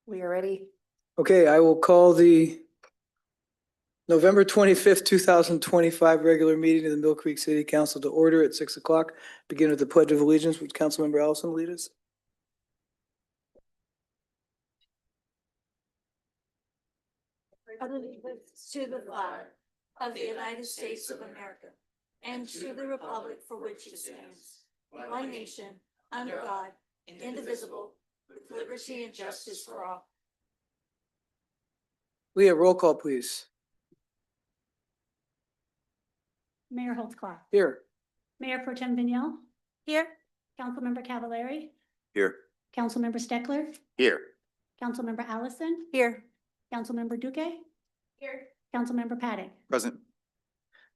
We are ready. Okay, I will call the November 25th, 2025 regular meeting of the Mill Creek City Council to order at 6 o'clock. Begin with the Pledge of Allegiance. Would Councilmember Allison lead us? Allegiance to the flag of the United States of America and to the republic for which it stands, one nation, under God, indivisible, with liberty and justice for all. Leah, roll call, please. Mayor Holtzclaw, Here. Mayor Pro Tem Vignell, Here. Councilmember Cavallari, Here. Councilmember Steckler, Here. Councilmember Allison, Here. Councilmember Duque, Here. Councilmember Paddock. Present.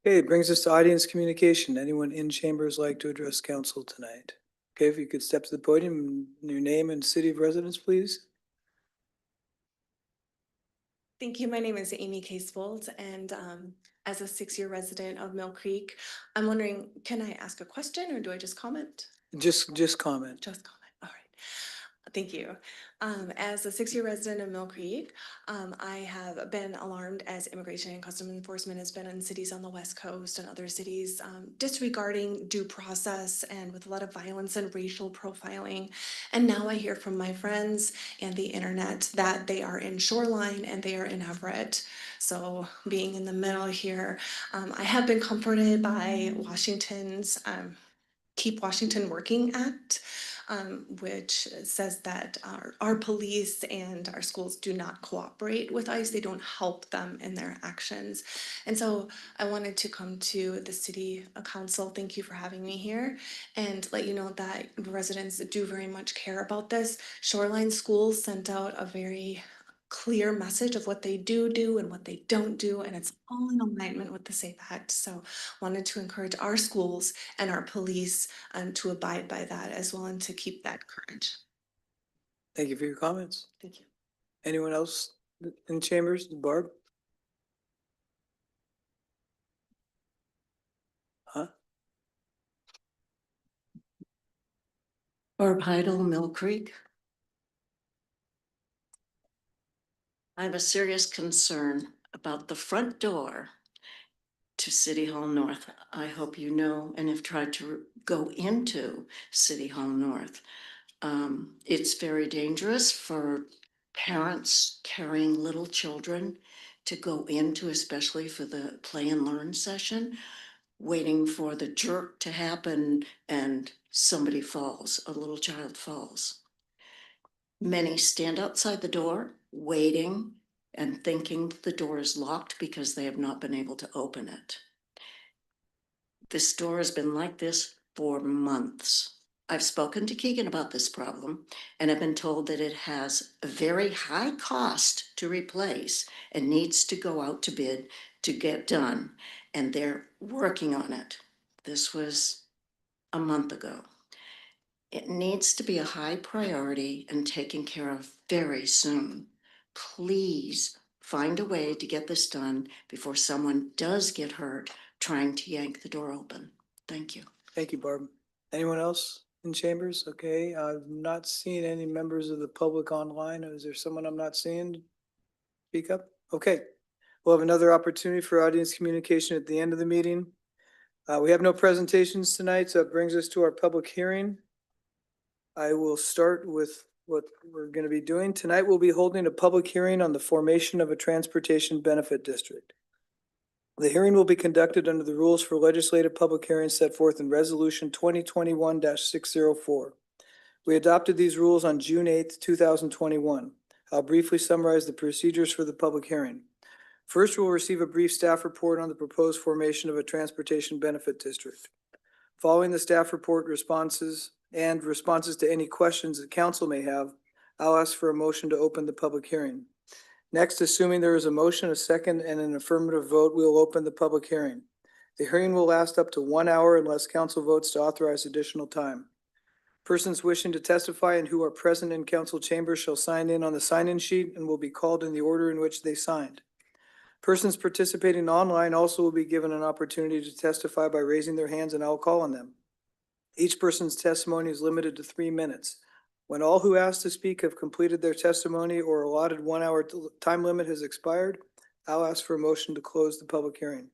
Okay, it brings us to audience communication. Anyone in chambers like to address council tonight? Okay, if you could step to the podium, your name and city of residence, please. Thank you. My name is Amy Casevold, and as a 6-year resident of Mill Creek, I'm wondering, can I ask a question or do I just comment? Just comment. Just comment. All right. Thank you. As a 6-year resident of Mill Creek, I have been alarmed as Immigration and Customs Enforcement has been in cities on the West Coast and other cities disregarding due process and with a lot of violence and racial profiling. And now I hear from my friends and the internet that they are in Shoreline and they are in Everett. So being in the middle here, I have been comforted by Washington's Keep Washington Working Act, which says that our police and our schools do not cooperate with ICE. They don't help them in their actions. And so I wanted to come to the city council. Thank you for having me here and let you know that residents do very much care about this. Shoreline Schools sent out a very clear message of what they do and what they don't do, and it's all in alignment with the SAFE Act. So wanted to encourage our schools and our police to abide by that as well and to keep that courage. Thank you for your comments. Thank you. Anyone else in chambers? Barb? Huh? Barb Heidel, Mill Creek. I have a serious concern about the front door to City Hall North. I hope you know and have tried to go into City Hall North. It's very dangerous for parents carrying little children to go into, especially for the play and learn session, waiting for the jerk to happen and somebody falls, a little child falls. Many stand outside the door, waiting and thinking the door is locked because they have not been able to open it. This door has been like this for months. I've spoken to Keegan about this problem and have been told that it has a very high cost to replace and needs to go out to bid to get done, and they're working on it. This was a month ago. It needs to be a high priority and taken care of very soon. Please find a way to get this done before someone does get hurt trying to yank the door open. Thank you. Thank you, Barb. Anyone else in chambers? Okay, I've not seen any members of the public online. Is there someone I'm not seeing? Speak up? Okay, we'll have another opportunity for audience communication at the end of the meeting. We have no presentations tonight, so it brings us to our public hearing. I will start with what we're going to be doing. Tonight we'll be holding a public hearing on the formation of a transportation benefit district. The hearing will be conducted under the rules for legislative public hearings set forth in Resolution 2021-604. We adopted these rules on June 8th, 2021. I'll briefly summarize the procedures for the public hearing. First, we'll receive a brief staff report on the proposed formation of a transportation benefit district. Following the staff report responses to any questions that council may have, I'll ask for a motion to open the public hearing. Next, assuming there is a motion, a second, and an affirmative vote, we will open the public hearing. The hearing will last up to 1 hour unless council votes to authorize additional time. Persons wishing to testify and who are present in council chambers shall sign in on the sign-in sheet and will be called in the order in which they signed. Persons participating online also will be given an opportunity to testify by raising their hands, and I'll call on them. Each person's testimony is limited to 3 minutes. When all who asked to speak have completed their testimony or allotted 1 hour time limit has expired, I'll ask for a motion to close the public hearing.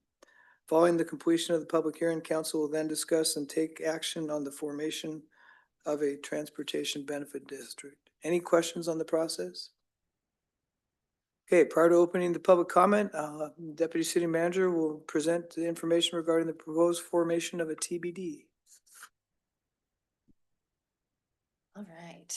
Following the completion of the public hearing, council will then discuss and take action on the formation of a transportation benefit district. Any questions on the process? Okay, prior to opening the public comment, Deputy City Manager will present the information regarding the proposed formation of a TBD. All right.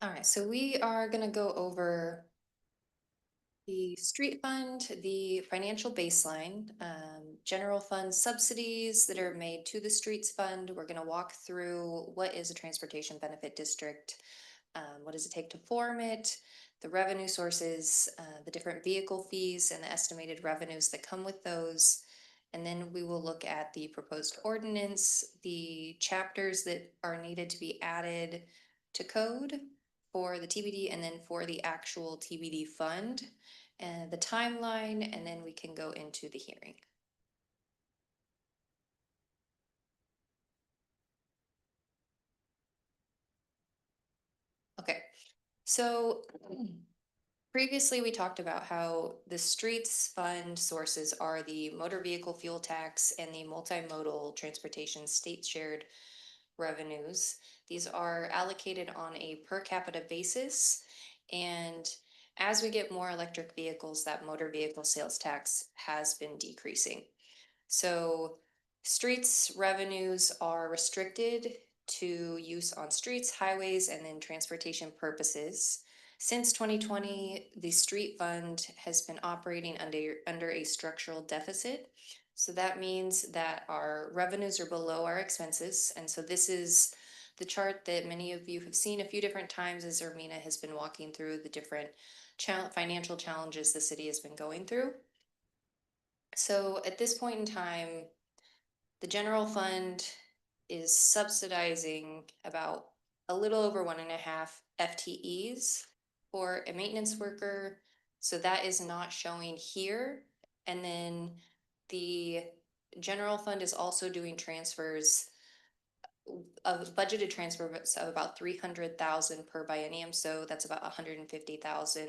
All right, so we are gonna go over the street fund, the financial baseline, general fund subsidies that are made to the streets fund. We're gonna walk through what is a transportation benefit district, what does it take to form it, the revenue sources, the different vehicle fees and the estimated revenues that come with those. And then we will look at the proposed ordinance, the chapters that are needed to be added to code for the TBD and then for the actual TBD fund and the timeline, and then we can go into the hearing. Okay, so previously we talked about how the streets fund sources are the motor vehicle fuel tax and the multimodal transportation state shared revenues. These are allocated on a per capita basis, and as we get more electric vehicles, that motor vehicle sales tax has been decreasing. So streets revenues are restricted to use on streets, highways, and then transportation purposes. Since 2020, the street fund has been operating under a structural deficit. So that means that our revenues are below our expenses. And so this is the chart that many of you have seen a few different times as Ermina has been walking through the different financial challenges the city has been going through. So at this point in time, the general fund is subsidizing about a little over 1.5 FTEs for a maintenance worker. So that is not showing here. And then the general fund is also doing transfers of budgeted transfers of about 300,000 per biennium. So that's about 150,000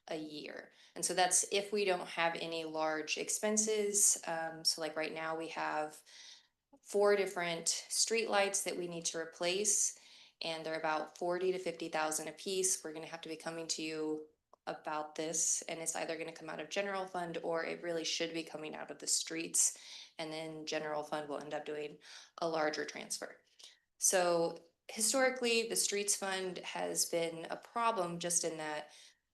a year. And so that's if we don't have any large expenses. So like right now we have 4 different streetlights that we need to replace, and they're about 40 to 50,000 a piece. We're going to have to be coming to you about this, and it's either going to come out of general fund or it really should be coming out of the streets, and then general fund will end up doing a larger transfer. So historically, the streets fund has been a problem just in that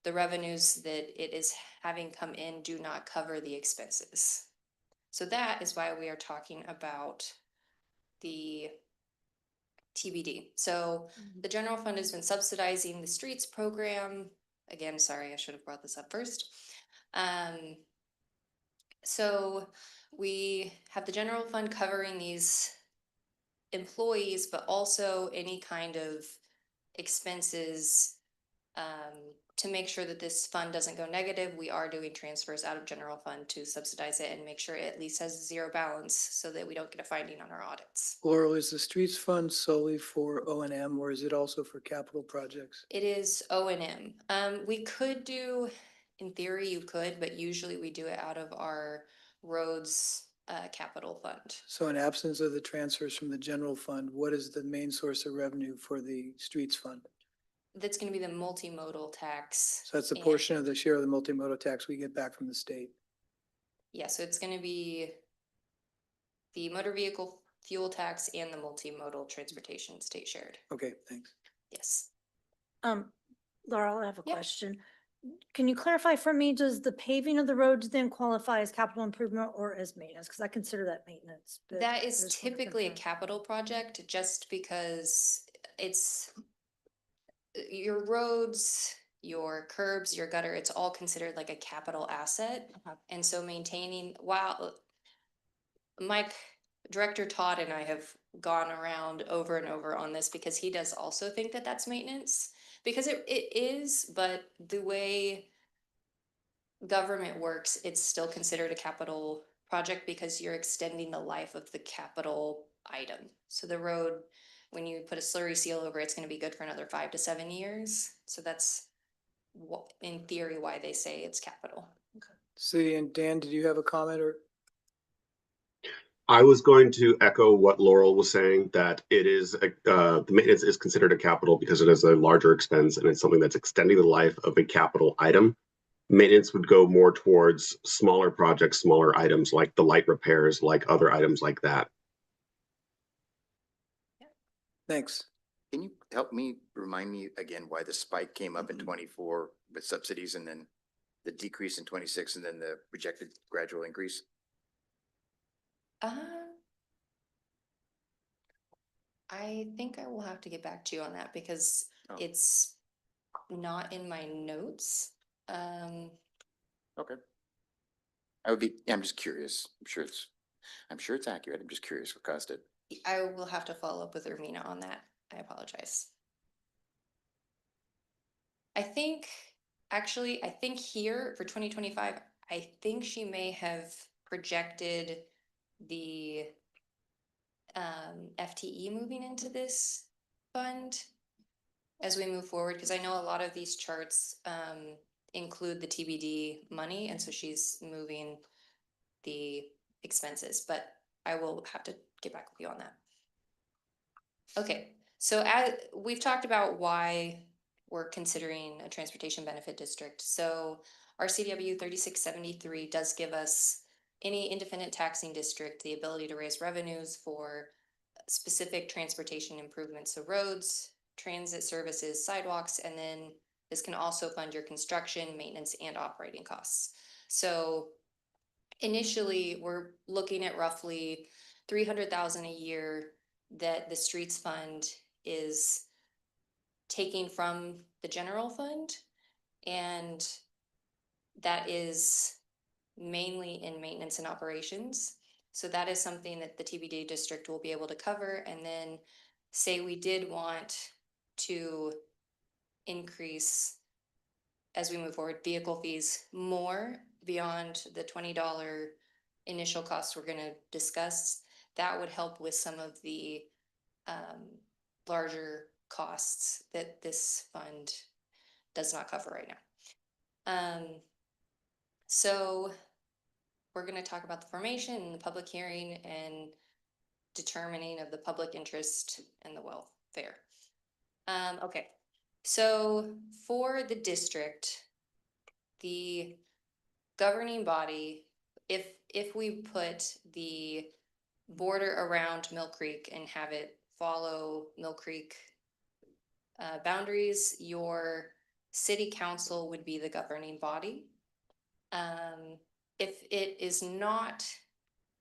the revenues that it is having come in do not cover the expenses. So that is why we are talking about the TBD. So the general fund has been subsidizing the streets program. Again, sorry, I should have brought this up first. So we have the general fund covering these employees, but also any kind of expenses to make sure that this fund doesn't go negative. We are doing transfers out of general fund to subsidize it and make sure it at least has zero balance so that we don't get a finding on our audits. Laurel, is the streets fund solely for O&M or is it also for capital projects? It is O&M. We could do, in theory you could, but usually we do it out of our roads capital fund. So in absence of the transfers from the general fund, what is the main source of revenue for the streets fund? That's going to be the multimodal tax. So that's the and- portion of the share of the multimodal tax we get back from the state. Yeah, so it's going to be the motor vehicle fuel tax and the multimodal transportation state shared. Okay, thanks. Yes. Laurel, I have a Yeah. question. Can you clarify for me, does the paving of the roads then qualify as capital improvement or as maintenance? Because I consider that maintenance. but That I is just wanna typically a confirm. capital project just because it's your roads, your curbs, your gutter, it's all considered like a capital asset. Okay. And so maintaining, while Mike, Director Todd and I have gone around over and over on this because he does also think that that's maintenance. Because it is, but the way government works, it's still considered a capital project because you're extending the life of the capital item. So the road, when you put a slurry seal over, it's gonna be good for another 5 to 7 years. So that's what, in theory, why they say it's capital. See, and Dan, did you have a comment or? I was going to echo what Laurel was saying, that it is, the maintenance is considered a capital because it is a larger expense and it's something that's extending the life of a capital item. Maintenance would go more towards smaller projects, smaller items like the light repairs, like other items like that. Thanks. Can you help me, remind me again why the spike came up in 24 with subsidies and then the decrease in 26 and then the projected gradual increase? I think I will have to get back to you on that because Oh. it's not in my notes. Okay. I'm just curious. I'm sure it's accurate. I'm just curious what caused it. I will have to follow up with Ermina on that. I apologize. I think here for 2025, I think she may have projected the FTE moving into this fund as we move forward, because I know a lot of these charts include the TBD money, and so she's moving the expenses, but I will have to get back with you on that. Okay, so as we've talked about why we're considering a transportation benefit district. So our CW 3673 does give us any independent taxing district the ability to raise revenues for specific transportation improvements, so roads, transit services, sidewalks, and then this can also fund your construction, maintenance, and operating costs. So initially, we're looking at roughly 300,000 a year that the streets fund is taking from the general fund, and that is mainly in maintenance and operations. So that is something that the TBD district will be able to cover. And then say we did want to increase, as we move forward, vehicle fees more beyond the $20 initial cost we're going to discuss, that would help with some of the larger costs that this fund does not cover right now. So we're going to talk about the formation and the public hearing and determining of the public interest and the welfare. Okay, so for the district, the governing body, if we put the border around Mill Creek and have it follow Mill Creek boundaries, your city council would be the governing body. If it is not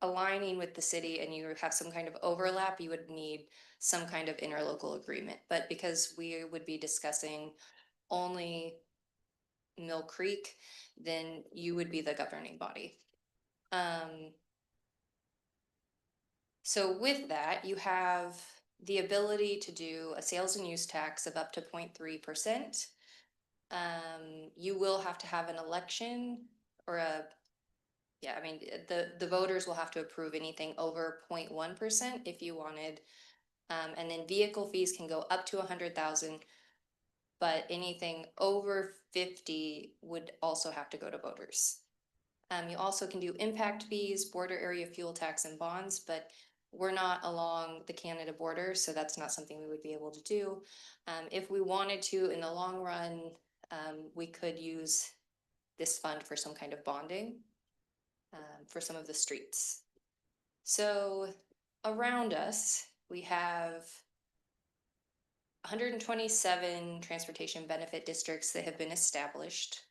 aligning with the city and you have some kind of overlap, you would need some kind of interlocal agreement. But because we would be discussing only Mill Creek, then you would be the governing body. So with that, you have the ability to do a sales and use tax of up to 0.3%. You will have to have an election or the voters will have to approve anything over 0.1% if you wanted. And then vehicle fees can go up to 100,000, but anything over 50 would also have to go to voters. You also can do impact fees, border area fuel tax, and bonds, but we're not along the Canada border, so that's not something we would be able to do. If we wanted to, in the long run, we could use this fund for some kind of bonding for some of the streets. So around us, we have 127 transportation benefit districts that have been established.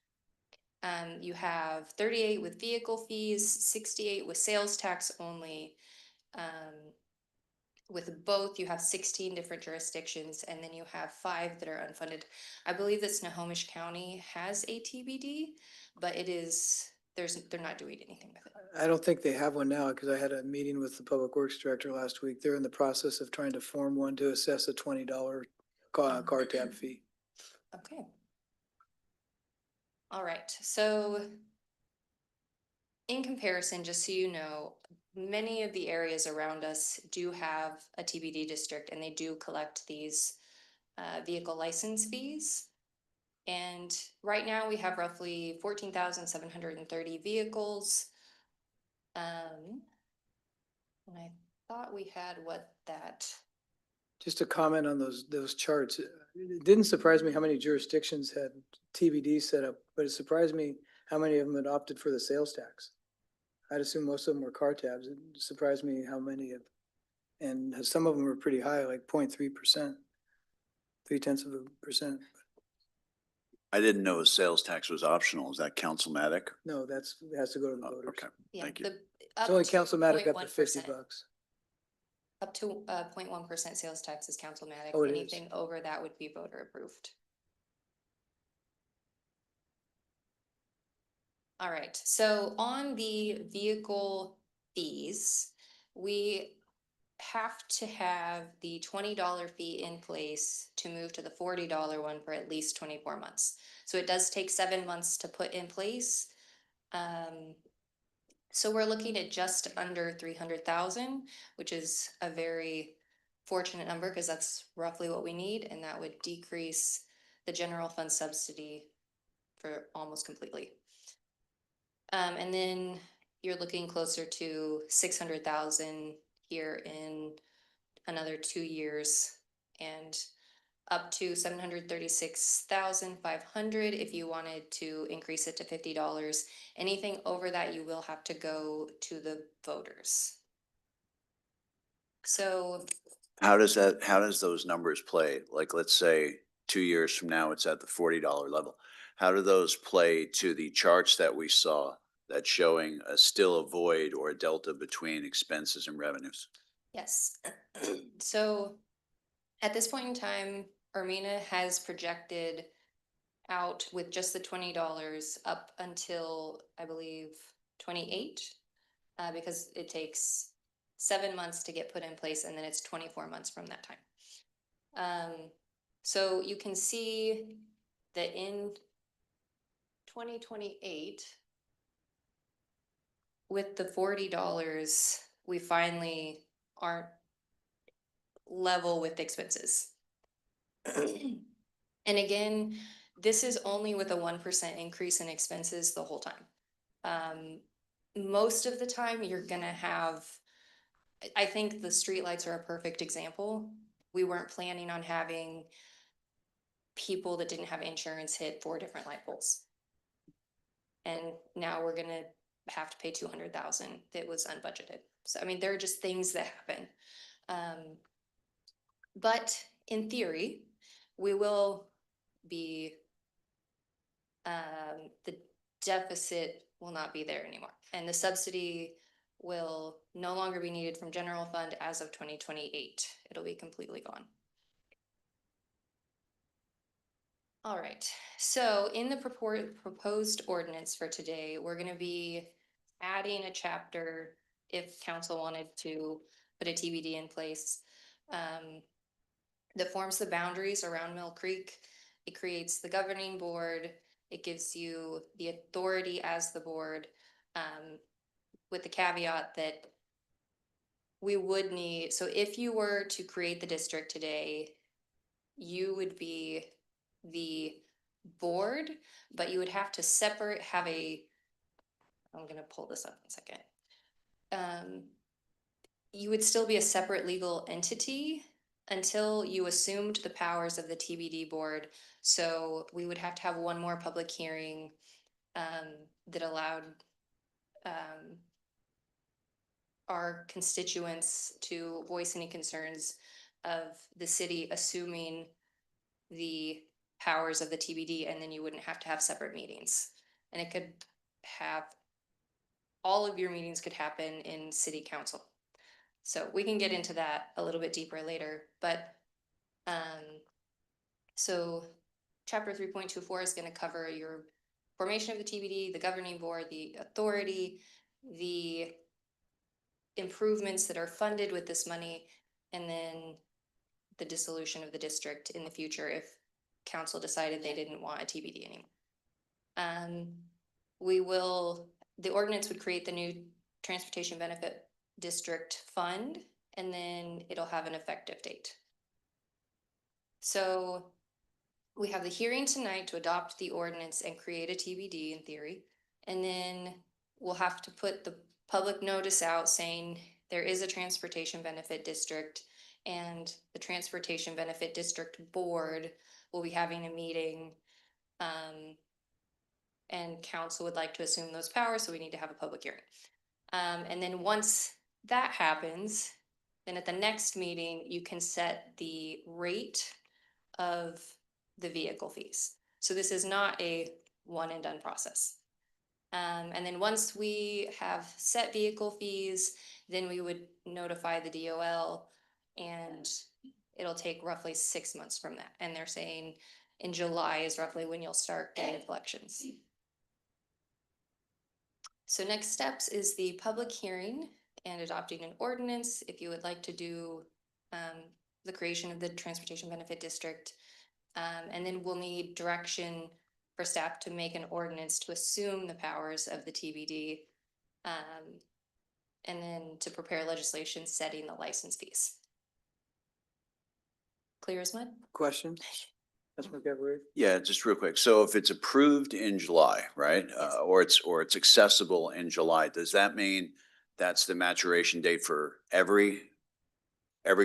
You have 38 with vehicle fees, 68 with sales tax only. With both, you have 16 different jurisdictions, and then you have 5 that are unfunded. I believe that Snohomish County has a TBD, but they're not doing anything with it. I don't think they have one now because I had a meeting with the Public Works Director last week. They're in the process of trying to form one to assess a $20 car tab fee. Okay. All right, so in comparison, just so you know, many of the areas around us do have a TBD district and they do collect these vehicle license fees. And right now we have roughly 14,730 vehicles. And I thought we had what that, Just a comment on those charts. It didn't surprise me how many jurisdictions had TBD set up, but it surprised me how many of them had opted for the sales tax. I'd assume most of them were car tabs. It surprised me how many of, and some of them were pretty high, like 0.3%, 0.3%. I didn't know a sales tax was optional. Is that councilmatic? No, it has to go to the Oh, voters. okay, yeah. thank you. It's only councilmatic up to 50 $0.1%. bucks. Up to 0.1% sales tax is councilmatic. Oh, it is. Anything over that would be voter approved. All right, so on the vehicle fees, we have to have the $20 fee in place to move to the $40 one for at least 24 months. So it does take 7 months to put in place. So we're looking at just under 300,000, which is a very fortunate number because that's roughly what we need, and that would decrease the general fund subsidy for almost completely. And then you're looking closer to 600,000 here in another 2 years, and up to 736,500 if you wanted to increase it to $50. Anything over that, you will have to go to the voters. So How does those numbers play? Like, let's say 2 years from now, it's at the $40 level. How do those play to the charts that we saw that's showing still a void or a delta between expenses and revenues? yes, so at this point in time, Ermina has projected out with just the $20 up until, I believe, 28, because it takes 7 months to get put in place, and then it's 24 months from that time. So you can see that in 2028, with the $40, we finally aren't level with expenses. And again, this is only with a 1% increase in expenses the whole time. Most of the time, you're gonna have, I think the streetlights are a perfect example. We weren't planning on having people that didn't have insurance hit 4 different light poles. And now we're gonna have to pay 200,000 that was unbudgeted. So, I mean, there are just things that happen. But in theory, we will be, the deficit will not be there anymore. And the subsidy will no longer be needed from general fund as of 2028. It'll be completely gone. All right, so in the proposed ordinance for today, we're gonna be adding a chapter if council wanted to put a TBD in place. That forms the boundaries around Mill Creek. It creates the governing board. It gives you the authority as the board, with the caveat that we would need, so if you were to create the district today, you would be the board, but you would have to have I'm gonna pull this up in a second. You would still be a separate legal entity until you assumed the powers of the TBD board. So we would have to have one more public hearing that allowed our constituents to voice any concerns of the city assuming the powers of the TBD, and then you wouldn't have to have separate meetings. And it could have, all of your meetings could happen in city council. So we can get into that a little bit deeper later, but so chapter 3.24 is going to cover your formation of the TBD, the governing board, the authority, the improvements that are funded with this money, and then the dissolution of the district in the future if council decided they didn't want a TBD anymore. We will the ordinance would create the new transportation benefit district fund, and then it'll have an effective date. So we have the hearing tonight to adopt the ordinance and create a TBD in theory. And then we'll have to put the public notice out saying there is a transportation benefit district, and the Transportation Benefit District Board will be having a meeting. And council would like to assume those powers, so we need to have a public hearing. And then once that happens, then at the next meeting, you can set the rate of the vehicle fees. So this is not a one and done process. And then once we have set vehicle fees, then we would notify the DOL, and it'll take roughly 6 months from that. And they're saying in July is roughly when you'll start getting collections. So next steps is the public hearing and adopting an ordinance. If you would like to do the creation of the Transportation Benefit District. And then we'll need direction for staff to make an ordinance to assume the powers of the TBD. And then to prepare legislation setting the license fees. Clear as mud? Question? Councilman Cavalry? Yeah, just real quick. So if it's approved in July, right? Yes. Or it's accessible in July, does that mean that's the maturation date for every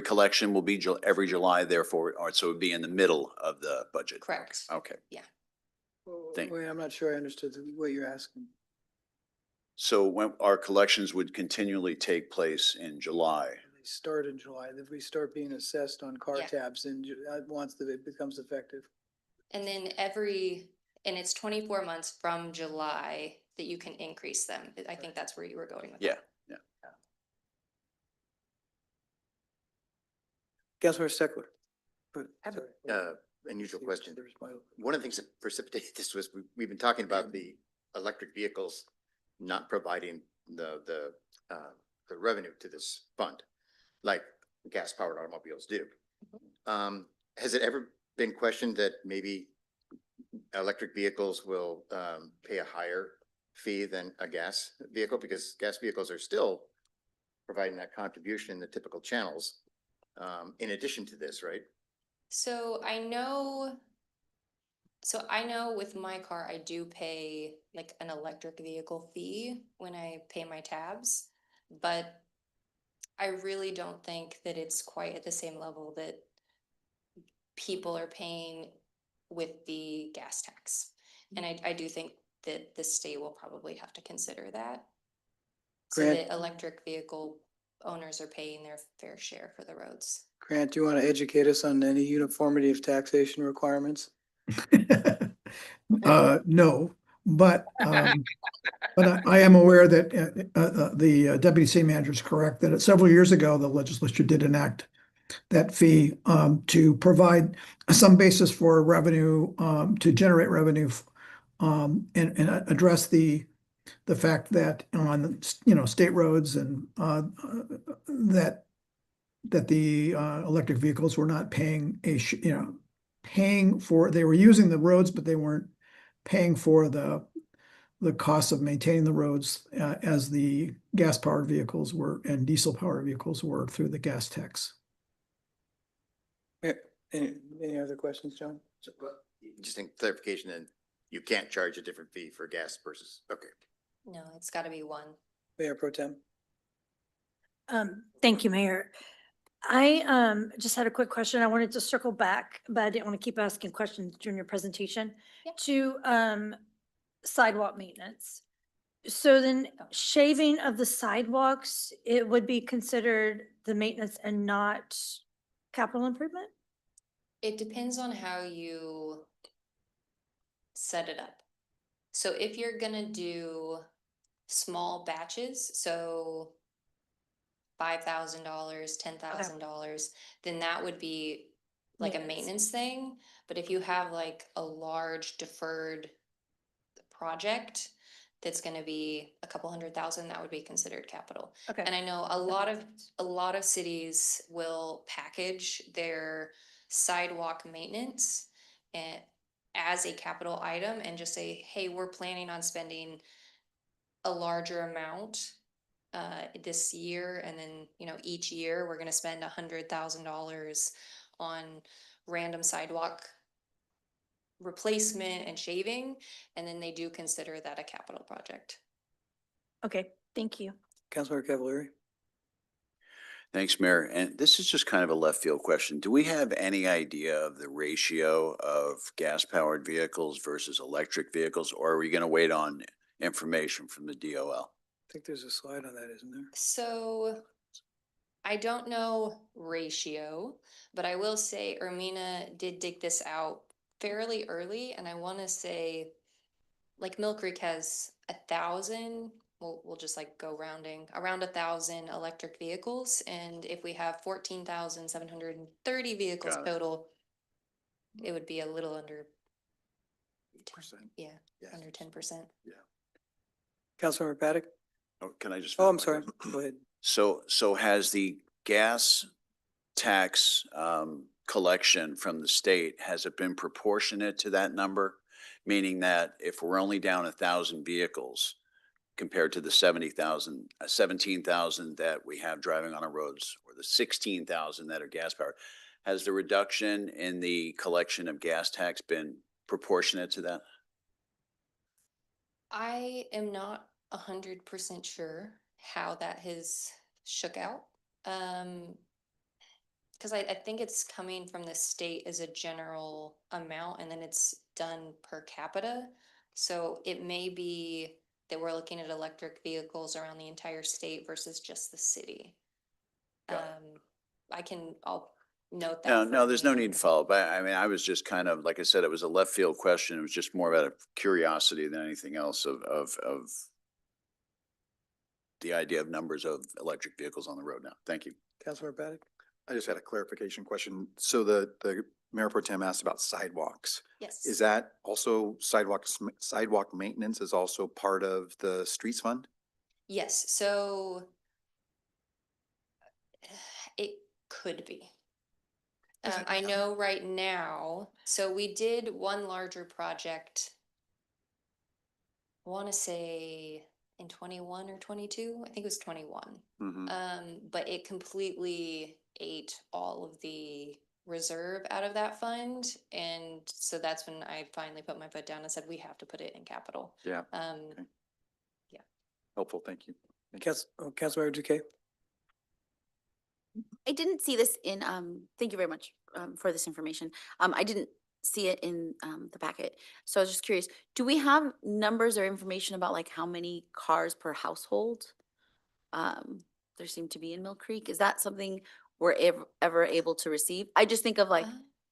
collection will be every July, therefore, or so it would be in the middle of the budget? Correct. Okay. Thank- Wait, I'm not sure I understood what you're asking. So when our collections would continually take place in July, They start in July, if we start being assessed on car Yeah. tabs and once it becomes effective. And then and it's 24 months from July that you can increase them. I think that's where you were going with that. yeah. Councilmember Steckler. have unusual question. One of the things that precipitated this was we've been talking about the electric vehicles not providing the revenue to this fund, like gas powered automobiles do. Has it ever been questioned that maybe electric vehicles will pay a higher fee than a gas vehicle, because gas vehicles are still providing that contribution in the typical channels, in addition to this, right? So I know with my car, I do pay like an electric vehicle fee when I pay my tabs, but I really don't think that it's quite at the same level that people are paying with the gas tax. And I do think that the state will probably have to consider that. So Grant- that electric vehicle owners are paying their fair share for the roads. Grant, do you want to educate us on any uniformity of taxation requirements? No, but I am aware that the deputy city manager is correct that several years ago, the legislature did enact that fee to provide some basis for revenue, to generate revenue and address the fact that on, state roads and that the electric vehicles were not paying they were using the roads, but they weren't paying for the cost of maintaining the roads as the gas powered vehicles were and diesel powered vehicles were through the gas tax. Any other questions, John? Just in clarification, then you can't charge a different fee for gas versus, okay. No, it's gotta be one. Mayor Pro Tem? Thank you, Mayor. I just had a quick question. I wanted to circle back, but I didn't want to keep asking questions during your presentation. Yeah. To sidewalk maintenance. So then shaving of the sidewalks, it would be considered the maintenance and not capital improvement? It depends on how you set it up. So if you're gonna do small batches, so $5,000, $10,000, then that would be like a Maintenance. maintenance thing. But if you have like a large deferred project that's gonna be a couple $100,000, that would be considered capital. Okay. And I know a lot of cities will package their sidewalk maintenance and as a capital item and just say, hey, we're planning on spending a larger amount this year, and then, you know, each year we're gonna spend $100,000 on random sidewalk replacement and shaving, and then they do consider that a capital project. Okay, thank you. Councilmember Cavallari? Thanks, Mayor. And this is just kind of a left field question. Do we have any idea of the ratio of gas powered vehicles versus electric vehicles, or are we going to wait on information from the DOL? I think there's a slide on that, isn't there? So I don't know ratio, but I will say Ermina did dig this out fairly early, and I want to say like Mill Creek has 1,000, we'll just like go rounding, around 1,000 electric vehicles. And if we have 14,730 vehicles Got it. total, it would be a little under, yeah, Yes. under 10%. Councilmember Paddock? Oh, can I just? Oh, I'm finish my sorry. question? Go ahead. So has the gas tax collection from the state, has it been proportionate to that number? Meaning that if we're only down 1,000 vehicles compared to the 17,000 that we have driving on our roads, or the 16,000 that are gas powered, has the reduction in the collection of gas tax been proportionate to that? I am not 100% sure how that has shook out. Because I think it's coming from the state as a general amount, and then it's done per capita. So it may be that we're looking at electric vehicles around the entire state versus just the city. Got I'll note that. No, for there's no Ermina. need to follow, but I mean, I was just kind of, like I said, it was a left field question. It was just more about a curiosity than anything else of the idea of numbers of electric vehicles on the road now. Thank you. Councilmember Paddock? I just had a clarification question. So the Mayor Pro Tem asked about sidewalks. Yes. Is that also sidewalk maintenance is also part of the streets fund? Yes, so it could be. I know right now, so we did one larger project. I want to say in 21 or 22, I think it was 21. But it completely ate all of the reserve out of that fund. And so that's when I finally put my foot down and said, we have to put it in capital. Yeah. Okay. Helpful. Thank you. Councilmember Duque? I didn't see this in, thank you very much, for this information. I didn't see it in, the packet. So I was just curious, do we have numbers or information about like how many cars per household? There seem to be in Mill Creek. Is that something we're ever able to receive? I just think of like,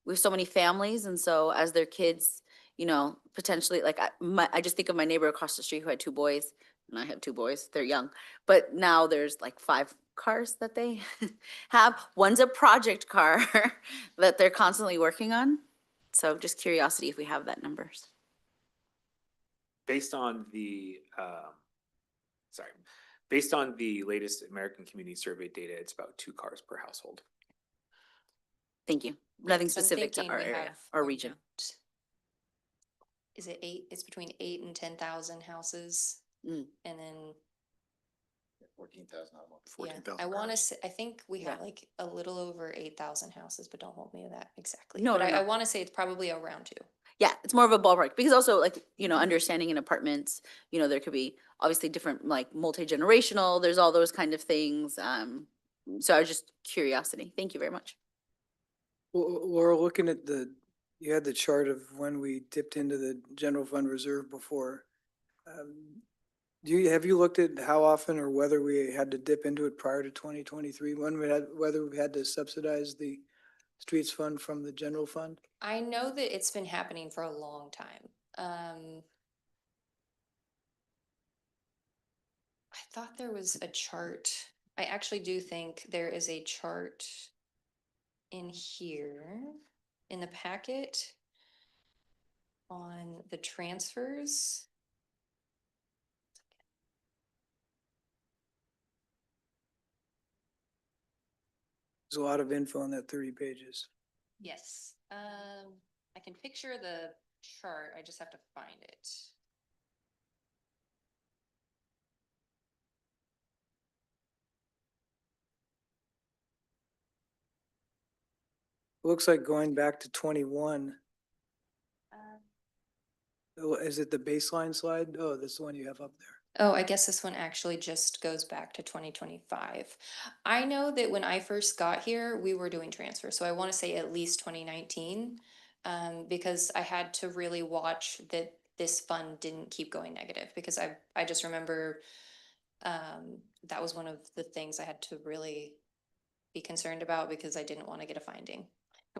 we have so many families, and so as their kids, you know, potentially, like, I just think of my neighbor across the street who had 2 boys, and I have 2 boys, they're young, but now there's like 5 cars that they have. One's a project car that they're constantly working on. So just curiosity if we have that numbers. Based on the, based on the latest American Community Survey data, it's about 2 cars per household. Thank you. Nothing So I'm specific to thinking our we area have or region. around- Is it 8? It's between 8 and 10,000 houses. Mm. And then, 14,000. yeah, 14,000 I want to cars. say, I think we have Yeah. like a little over 8,000 houses, but don't hold me to that exactly. No, But no, I no. want to say it's probably around 2. Yeah, it's more of a ballpark because also like, you know, understanding in apartments, you know, there could be obviously different like multi-generational, there's all those kind of things. So I was just curiosity. Thank you very much. Well, Laura, looking at you had the chart of when we dipped into the general fund reserve before. Have you looked at how often or whether we had to dip into it prior to 2023? Whether we had to subsidize the streets fund from the general fund? I know that it's been happening for a long time. I thought there was a chart. I actually do think there is a chart in here in the packet on the transfers. There's a lot of info on that 30 pages. Yes, I can picture the chart. I just have to find it. looks like going back to 21. Oh, is it the baseline slide? Oh, that's the one you have up there. Oh, I guess this one actually just goes back to 2025. I know that when I first got here, we were doing transfers, so I want to say at least 2019. Because I had to really watch that this fund didn't keep going negative, because I just remember that was one of the things I had to really be concerned about, because I didn't want to get a finding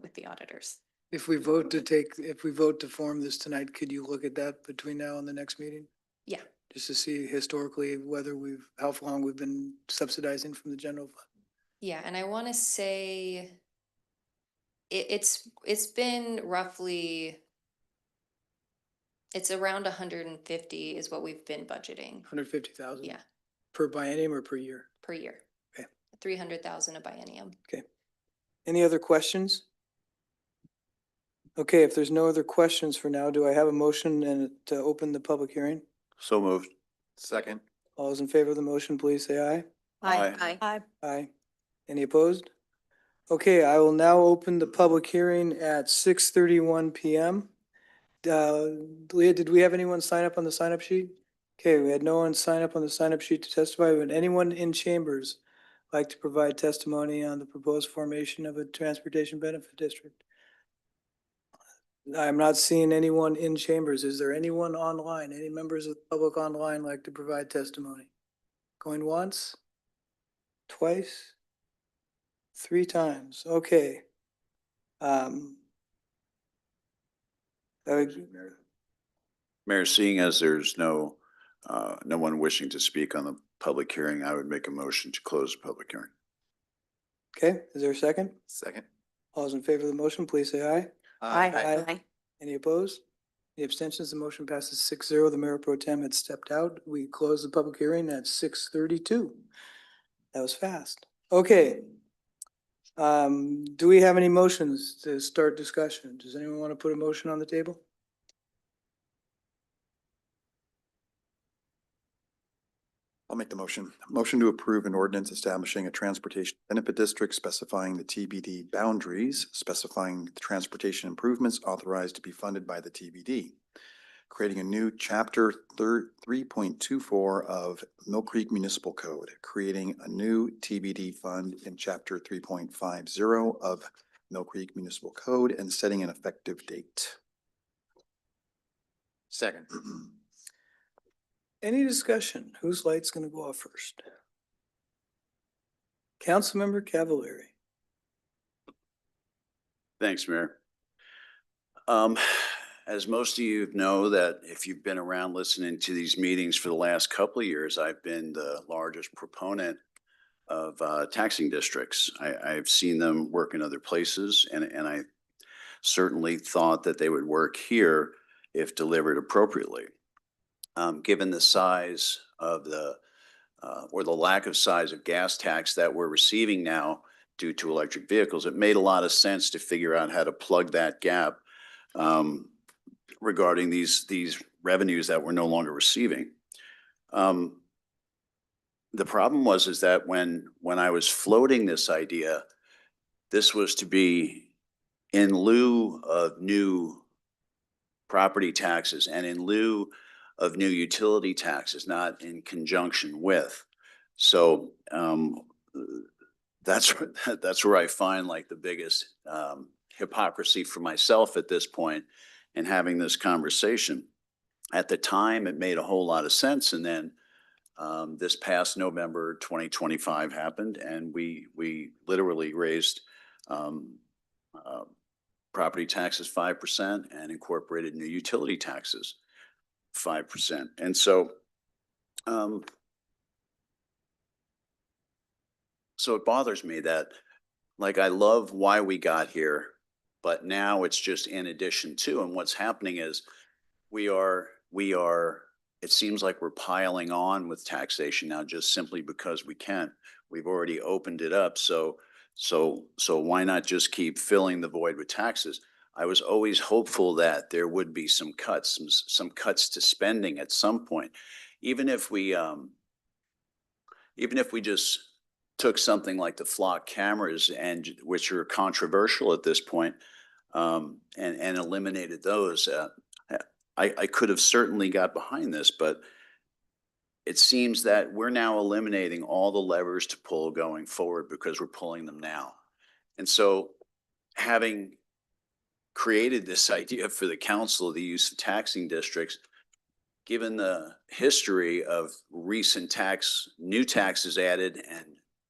with the auditors. If we vote to form this tonight, could you look at that between now and the next meeting? Yeah. Just to see historically whether how long we've been subsidizing from the general fund. Yeah, and I want to say it's been roughly, it's around 150 is what we've been budgeting. 150,000? Yeah, Per biennium or per year? per year. Okay. 300,000 a biennium. Okay. Any other questions? Okay, if there's no other questions for now, do I have a motion and to open the public hearing? So moved. Second. All those in favor of the motion, please say aye. Aye. Aye. Aye. Any opposed? Okay, I will now open the public hearing at 6:31 PM. Leah, did we have anyone sign up on the sign up sheet? Okay, we had no one sign up on the sign up sheet to testify. Would anyone in chambers like to provide testimony on the proposed formation of a transportation benefit district? I'm not seeing anyone in chambers. Is there anyone online? Any members of the public online like to provide testimony? Going once? Twice? 3 times, okay. Mayor, seeing as there's no one wishing to speak on the public hearing, I would make a motion to close the public hearing. Okay, is there a second? Second. All those in favor of the motion, please say aye. Aye. Any opposed? Any abstentions? The motion passes 6-0. The mayor pro tem had stepped out. We close the public hearing at 6:32. That was fast. Okay. Do we have any motions to start discussion? Does anyone want to put a motion on the table? I'll make the motion. Motion to approve an ordinance establishing a transportation benefit district, specifying the TBD boundaries, specifying the transportation improvements authorized to be funded by the TBD, creating a new chapter 3.24 of Mill Creek Municipal Code, creating a new TBD fund in chapter 3.50 of Mill Creek Municipal Code, and setting an effective date. Second. Any discussion? Whose light's gonna go off first? Councilmember Cavallari. Thanks, Mayor. As most of you know, that if you've been around listening to these meetings for the last couple of years, I've been the largest proponent of taxing districts. I've seen them work in other places, and I certainly thought that they would work here if delivered appropriately. Given the size of or the lack of size of gas tax that we're receiving now due to electric vehicles, it made a lot of sense to figure out how to plug that gap regarding these revenues that we're no longer receiving. The problem is that when I was floating this idea, this was to be in lieu of new property taxes and in lieu of new utility taxes, not in conjunction with. So that's where I find like the biggest hypocrisy for myself at this point in having this conversation. At the time, it made a whole lot of sense, and then this past November 2025 happened, and we literally raised property taxes 5% and incorporated new utility taxes 5%. And so so it bothers me that, like, I love why we got here, but now it's just in addition to. And what's happening is it seems like we're piling on with taxation now just simply because we can. We've already opened it up. So why not just keep filling the void with taxes? I was always hopeful that there would be some cuts to spending at some point. Even if we just took something like the flock cameras and which are controversial at this point, and eliminated those, I could have certainly got behind this, but it seems that we're now eliminating all the levers to pull going forward because we're pulling them now. And so having created this idea for the council, the use of taxing districts, given the history of recent new taxes added and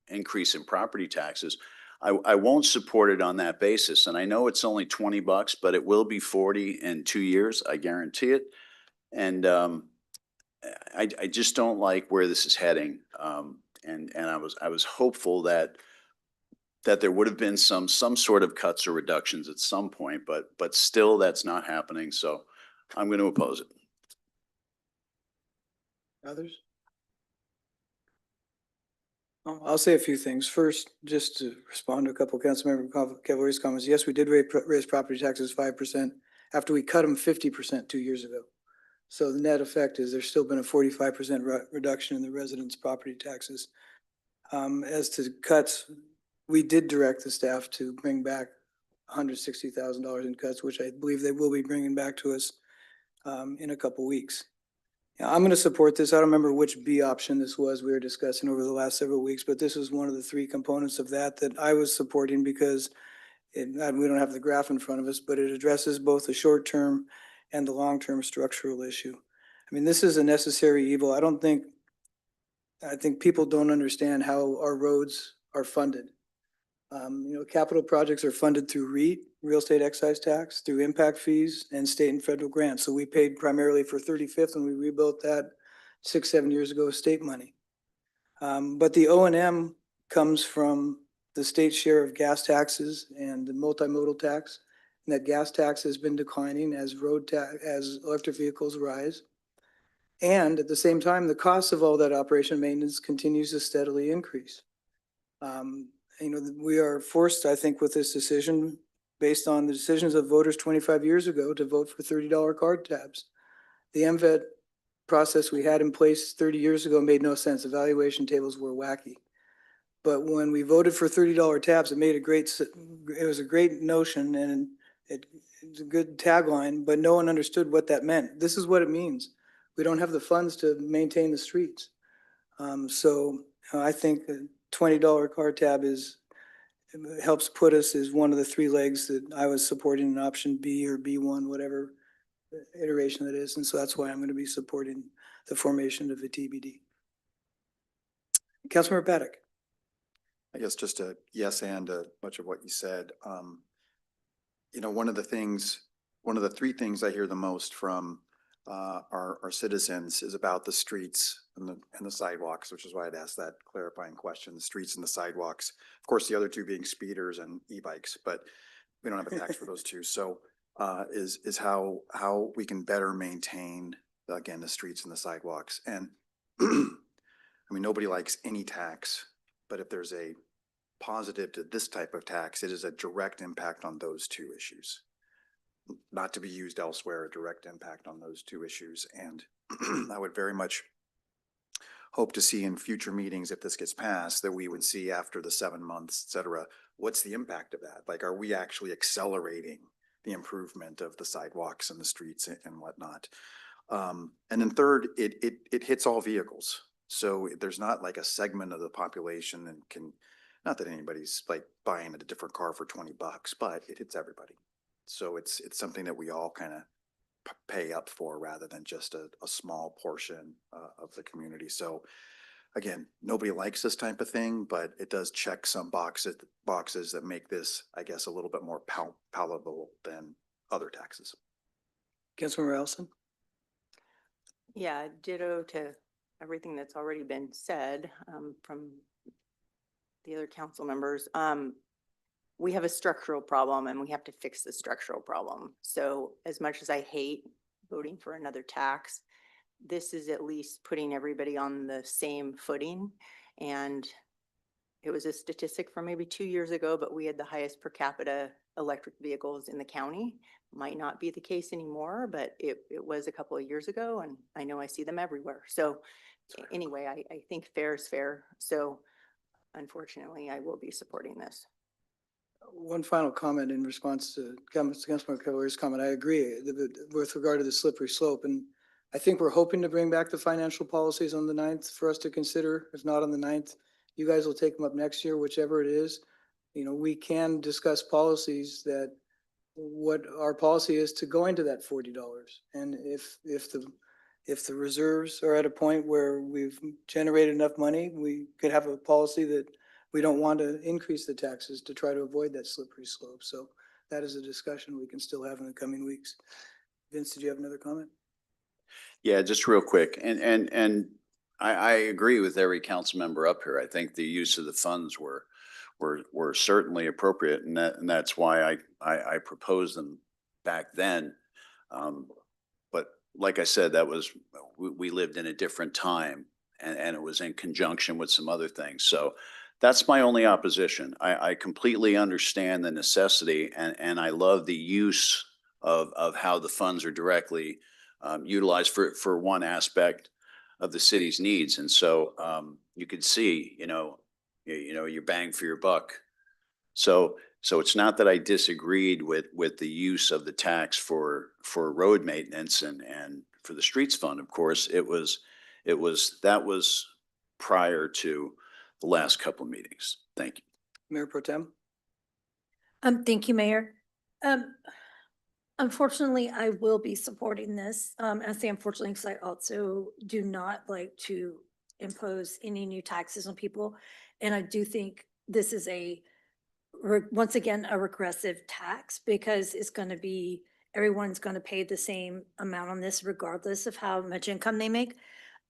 increase in property taxes, I won't support it on that basis. And I know it's only $20, but it will be 40 in 2 years. I guarantee it. And I just don't like where this is heading. And I was hopeful that there would have been some sort of cuts or reductions at some point, but still that's not happening. So I'm going to oppose it. Others? I'll say a few things. First, just to respond to a couple of Councilmember Cavalier's comments. Yes, we did raise property taxes 5% after we cut them 50% 2 years ago. So the net effect is there's still been a 45% reduction in the residents' property taxes. As to cuts, we did direct the staff to bring back $160,000 in cuts, which I believe they will be bringing back to us in a couple weeks. Yeah, I'm going to support this. I don't remember which B option this was we were discussing over the last several weeks, but this was one of the 3 components of that I was supporting because we don't have the graph in front of us, but it addresses both the short-term and the long-term structural issue. I mean, this is a necessary evil. I think people don't understand how our roads are funded. Capital projects are funded through REIT, real estate excise tax, through impact fees and state and federal grants. So we paid primarily for 35th when we rebuilt that 6-7 years ago with state money. But the O&M comes from the state share of gas taxes and the multimodal tax. And that gas tax has been declining as as electric vehicles rise. And at the same time, the cost of all that operation and maintenance continues to steadily increase. We are forced, I think, with this decision, based on the decisions of voters 25 years ago, to vote for $30 card tabs. The MVET process we had in place 30 years ago made no sense. Evaluation tables were wacky. But when we voted for $30 tabs, it was a great notion and it's a good tagline, but no one understood what that meant. This is what it means. We don't have the funds to maintain the streets. So I think a $20 car tab helps put us as one of the 3 legs that I was supporting in option B or B1, whatever iteration it is. And so that's why I'm going to be supporting the formation of the TBD. Councilmember Paddock. I guess just a yes and much of what you said. One of the 3 things I hear the most from our citizens is about the streets and the sidewalks, which is why I'd asked that clarifying question, the streets and the sidewalks. Of course, the other 2 being speeders and e-bikes, but we don't have a tax for those 2. So is how we can better maintain, again, the streets and the sidewalks. And I mean, nobody likes any tax, but if there's a positive to this type of tax, it is a direct impact on those 2 issues. Not to be used elsewhere, a direct impact on those 2 issues. And I would very much hope to see in future meetings, if this gets passed, that we would see after the 7 months, et cetera, what's the impact of that? Like, are we actually accelerating the improvement of the sidewalks and the streets and whatnot? And then third, it hits all vehicles. So there's not like a segment of the population and not that anybody's like buying a different car for $20, but it hits everybody. So it's something that we all kind of pay up for rather than just a small portion of the community. So again, nobody likes this type of thing, but it does check some boxes that make this, I guess, a little bit more palatable than other taxes. Councilmember Ellison. Yeah, ditto to everything that's already been said from the other council members. We have a structural problem and we have to fix the structural problem. So as much as I hate voting for another tax, this is at least putting everybody on the same footing. And it was a statistic from maybe 2 years ago, but we had the highest per capita electric vehicles in the county. Might not be the case anymore, but it was a couple of years ago, and I know I see them everywhere. So anyway, I think fair is fair. So unfortunately, I will be supporting this. One final comment in response to Councilmember Cavalier's comment. I agree with regard to the slippery slope. And I think we're hoping to bring back the financial policies on the 9th for us to consider. If not on the 9th, you guys will take them up next year, whichever it is. You know, we can discuss policies that what our policy is to go into that $40. And if the reserves are at a point where we've generated enough money, we could have a policy that we don't want to increase the taxes to try to avoid that slippery slope. So that is a discussion we can still have in the coming weeks. Vince, did you have another comment? Yeah, just real quick. And I agree with every council member up here. I think the use of the funds were certainly appropriate, and that's why I proposed them back then. But like I said, that was, we lived in a different time, and it was in conjunction with some other things. So that's my only opposition. I completely understand the necessity, and I love the use of how the funds are directly utilized for one aspect of the city's needs. And so you could see, your bang for your buck. So it's not that I disagreed with the use of the tax for road maintenance and for the streets fund. Of course, that was prior to the last couple of meetings. Thank you. Mayor Pro Tem? Thank you, Mayor. Unfortunately, I will be supporting this. I say unfortunately, because I also do not like to impose any new taxes on people. And I do think this is once again, a regressive tax, because it's going to be, everyone's going to pay the same amount on this regardless of how much income they make.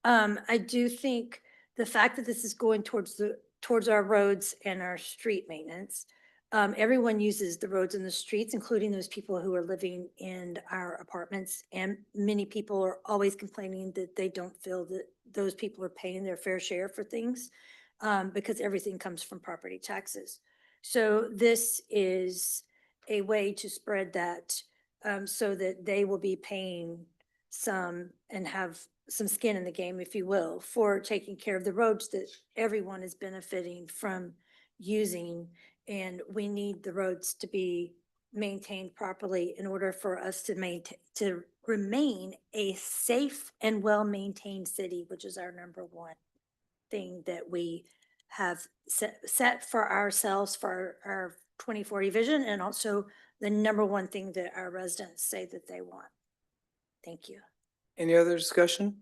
I do think the fact that this is going towards our roads and our street maintenance, everyone uses the roads and the streets, including those people who are living in our apartments. And many people are always complaining that they don't feel that those people are paying their fair share for things, because everything comes from property taxes. So this is a way to spread that, so that they will be paying some and have some skin in the game, if you will, for taking care of the roads that everyone is benefiting from using. And we need the roads to be maintained properly in order for us to remain a safe and well-maintained city, which is our number one thing that we have set for ourselves for our 2040 vision, and also the number one thing that our residents say that they want. Thank you. Any other discussion?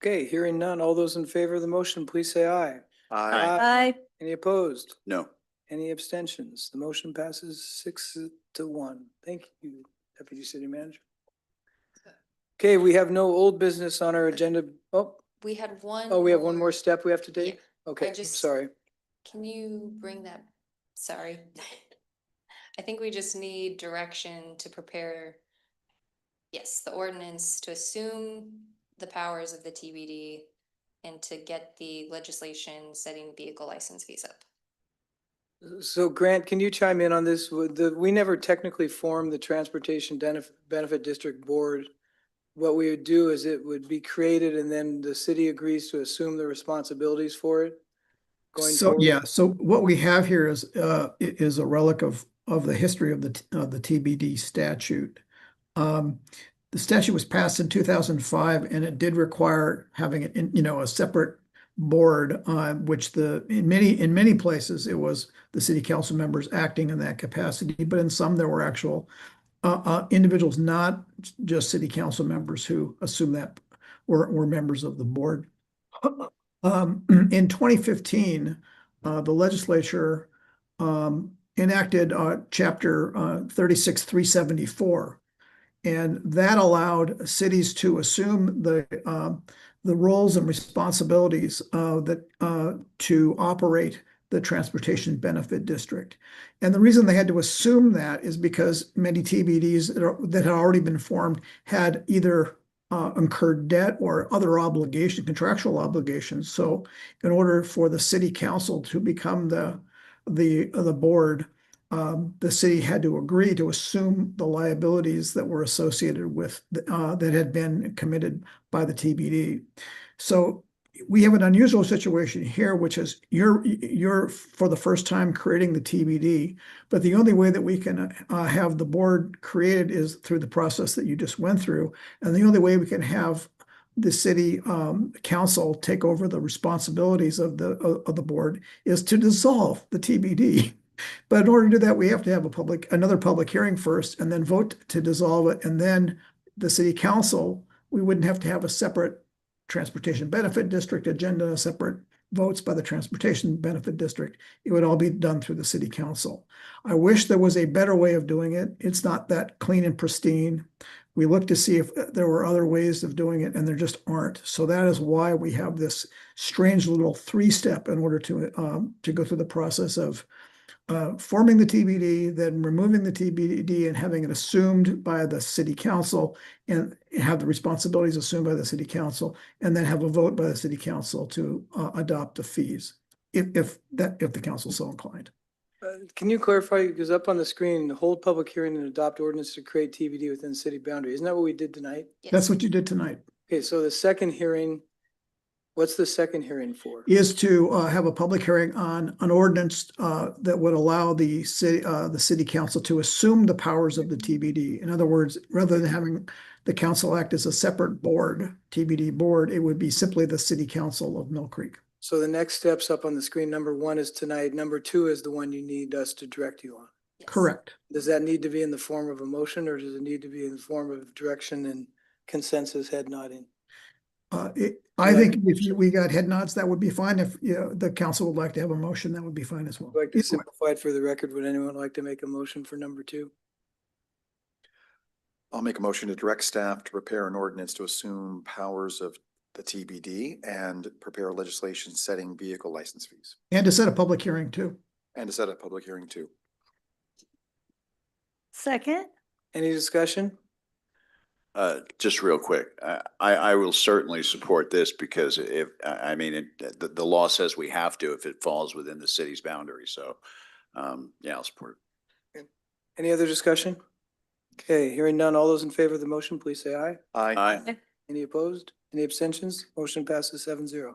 Okay, hearing none. All those in favor of the motion, please say aye. Aye. Any opposed? No. Any abstentions? The motion passes 6-1. Thank you, Deputy City Manager. Okay, we have no old business on our agenda. We had one. Oh, we have one more step we have to take? Okay, I'm just- sorry. Can you bring that? Sorry. I think we just need direction to prepare, yes, the ordinance to assume the powers of the TBD and to get the legislation setting vehicle license fees up. So Grant, can you chime in on this? We never technically formed the Transportation Benefit District Board. What we would do is it would be created and then the city agrees to assume the responsibilities for it going forward? Yeah, so what we have here is a relic of the history of the TBD statute. The statute was passed in 2005, and it did require having a separate board, which in many places it was the city council members acting in that capacity, but in some there were actual individuals, not just city council members, who assumed that were members of the board. In 2015, the legislature enacted Chapter 36-374, and that allowed cities to assume the roles and responsibilities to operate the Transportation Benefit District. And the reason they had to assume that is because many TBDs that had already been formed had either incurred debt or other contractual obligations. So in order for the city council to become the board, the city had to agree to assume the liabilities that were associated with that had been committed by the TBD. So we have an unusual situation here, which is you're for the first time creating the TBD, but the only way that we can have the board created is through the process that you just went through. And the only way we can have the city council take over the responsibilities of the board is to dissolve the TBD. But in order to do that, we have to have another public hearing first and then vote to dissolve it. And then the city council, we wouldn't have to have a separate transportation benefit district agenda, separate votes by the transportation benefit district. It would all be done through the city council. I wish there was a better way of doing it. It's not that clean and pristine. We looked to see if there were other ways of doing it, and there just aren't. So that is why we have this strange little three-step in order to go through the process of forming the TBD, then removing the TBD and having it assumed by the city council and have the responsibilities assumed by the city council, and then have a vote by the city council to adopt the fees, if the council is so inclined. Can you clarify, because up on the screen, hold public hearing and adopt ordinance to create TBD within city boundary. Isn't that what we did tonight? That's what you did tonight. Okay, so the second hearing, what's the second hearing for? Is to have a public hearing on an ordinance that would allow the city council to assume the powers of the TBD. In other words, rather than having the council act as a separate board, TBD board, it would be simply the city council of Mill Creek. So the next steps up on the screen, number 1 is tonight, number 2 is the one you need us to direct you on. Correct. Does that need to be in the form of a motion, or does it need to be in the form of direction and consensus head nodding? I think if we got head nods, that would be fine. If the council would like to have a motion, that would be fine as well. I'd like to simplify it for the record. Would anyone like to make a motion for number 2? I'll make a motion to direct staff to prepare an ordinance to assume powers of the TBD and prepare legislation setting vehicle license fees. And to set a public hearing too. And to set a public hearing too. Second? Any discussion? Just real quick, I will certainly support this because the law says we have to if it falls within the city's boundaries. So, yeah, I'll support it. Any other discussion? Okay, hearing none. All those in favor of the motion, please say aye. Aye. Any opposed? Any abstentions? Motion passes 7-0.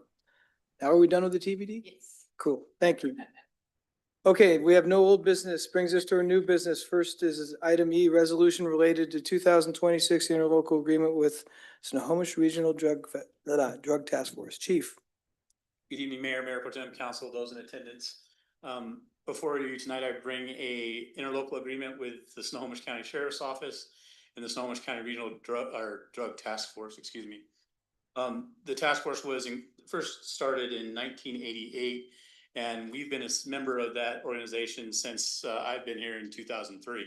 Now are we done with the TBD? Yes. Cool, thank you. Okay, we have no old business. Brings us to our new business. First is item E, resolution related to 2026 interlocal agreement with Snohomish Regional Drug Task Force. Chief. Good evening, Mayor, Mayor Pro Tem, Council, those in attendance. Before you tonight, I bring a interlocal agreement with the Snohomish County Sheriff's Office and the Snohomish County Regional Drug Task Force, excuse me. The task force was first started in 1988, and we've been a member of that organization since I've been here in 2003.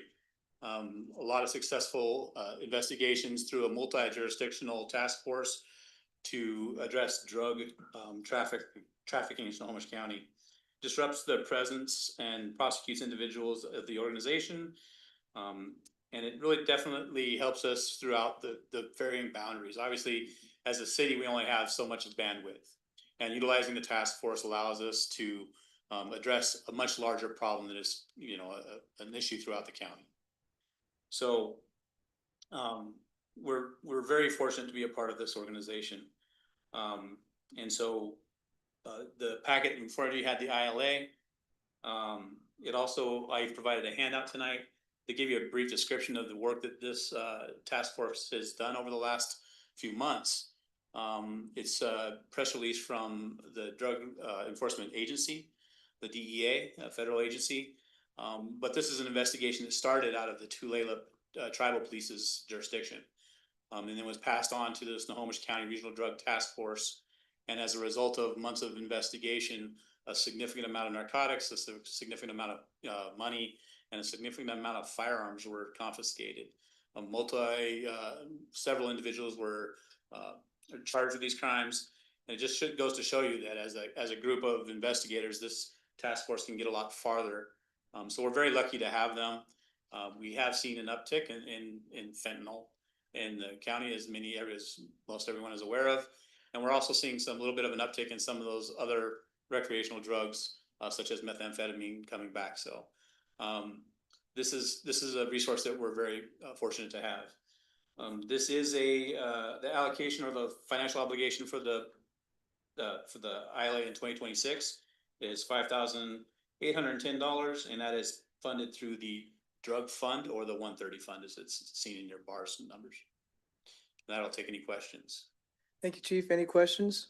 A lot of successful investigations through a multi-jurisdictional task force to address drug trafficking in Snohomish County. Disrupts the presence and prosecutes individuals of the organization. And it really definitely helps us throughout the varying boundaries. Obviously, as a city, we only have so much bandwidth, and utilizing the task force allows us to address a much larger problem that is, an issue throughout the county. So we're very fortunate to be a part of this organization. And so the packet in front of you had the ILA. I provided a handout tonight to give you a brief description of the work that this task force has done over the last few months. It's a press release from the Drug Enforcement Agency, the DEA, a federal agency. But this is an investigation that started out of the Tulalip Tribal Police's jurisdiction. And then was passed on to the Snohomish County Regional Drug Task Force. And as a result of months of investigation, a significant amount of narcotics, a significant amount of money, and a significant amount of firearms were confiscated. Several individuals were charged with these crimes. And it just goes to show you that as a group of investigators, this task force can get a lot farther. So we're very lucky to have them. We have seen an uptick in fentanyl in the county, as many areas, most everyone is aware of. And we're also seeing a little bit of an uptick in some of those other recreational drugs, such as methamphetamine, coming back. So this is a resource that we're very fortunate to have. This is the allocation or the financial obligation for the for the ILA in 2026 is $5,810, and that is funded through the drug fund or the 130 fund as it's seen in your bars numbers. That'll take any questions. Thank you, Chief. Any questions?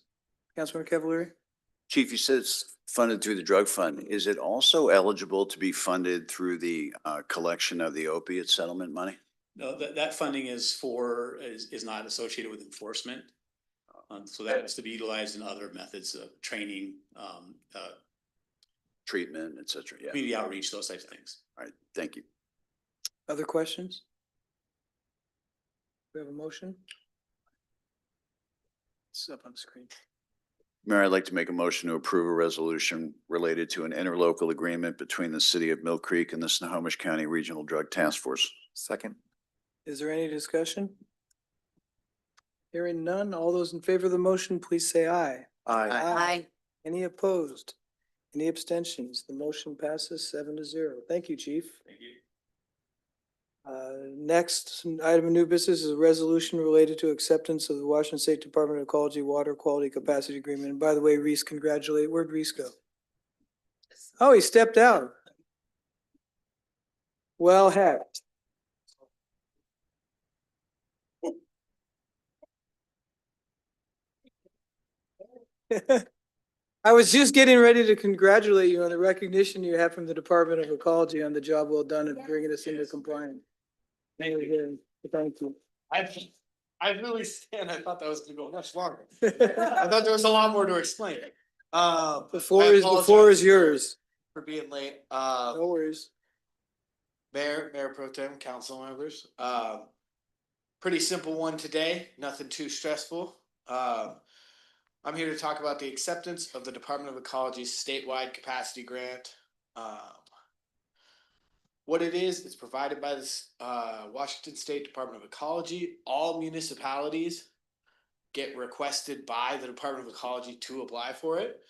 Councilmember Cavalieri? Chief, you said it's funded through the drug fund. Is it also eligible to be funded through the collection of the opiate settlement money? No, that funding is not associated with enforcement. So that has to be utilized in other methods of training, Treatment, et cetera. Yeah. community outreach, those types of things. All right. Thank you. Other questions? We have a motion? It's up on the screen. Mayor, I'd like to make a motion to approve a resolution related to an interlocal agreement between the city of Mill Creek and the Snohomish County Regional Drug Task Force. Second. Is there any discussion? Hearing none, all those in favor of the motion, please say aye. Aye. Aye. Any opposed? Any abstentions? The motion passes 7-0. Thank you, Chief. Thank you. Next item of new business is a resolution related to acceptance of the Washington State Department of Ecology Water Quality Capacity Agreement. And by the way, Reese, where'd Reese go? Oh, he stepped out. Well hacked. I was just getting ready to congratulate you on the recognition you have from the Department of Ecology on the job well done in bringing us into compliance. Thank you. I really stand, I thought that was gonna go much longer. I thought there was a lot more to explain. The floor is yours. For being late. No worries. Mayor Pro Tem, council members, pretty simple one today, nothing too stressful. I'm here to talk about the acceptance of the Department of Ecology's statewide capacity grant. What it is, it's provided by this Washington State Department of Ecology. All municipalities get requested by the Department of Ecology to apply for it.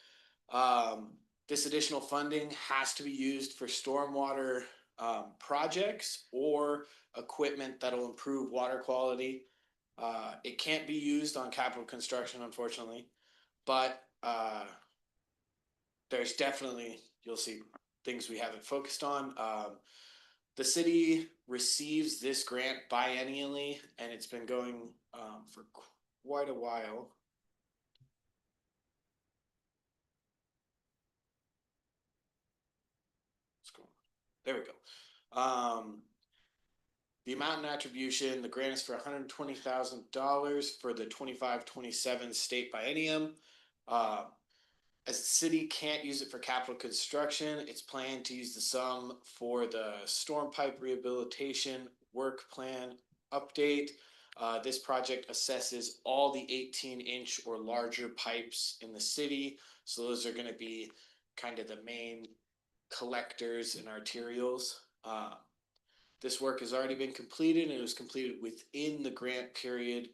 This additional funding has to be used for stormwater projects or equipment that'll improve water quality. It can't be used on capital construction, unfortunately, but there's definitely, you'll see things we haven't focused on. The city receives this grant biennially, and it's been going for quite a while. There we go. The amount and attribution, the grant is for $120,000 for the 25-27 state biennium. As the city can't use it for capital construction, it's planned to use the sum for the storm pipe rehabilitation work plan update. This project assesses all the 18-inch or larger pipes in the city. So those are going to be kind of the main collectors and arterials. This work has already been completed, and it was completed within the grant period,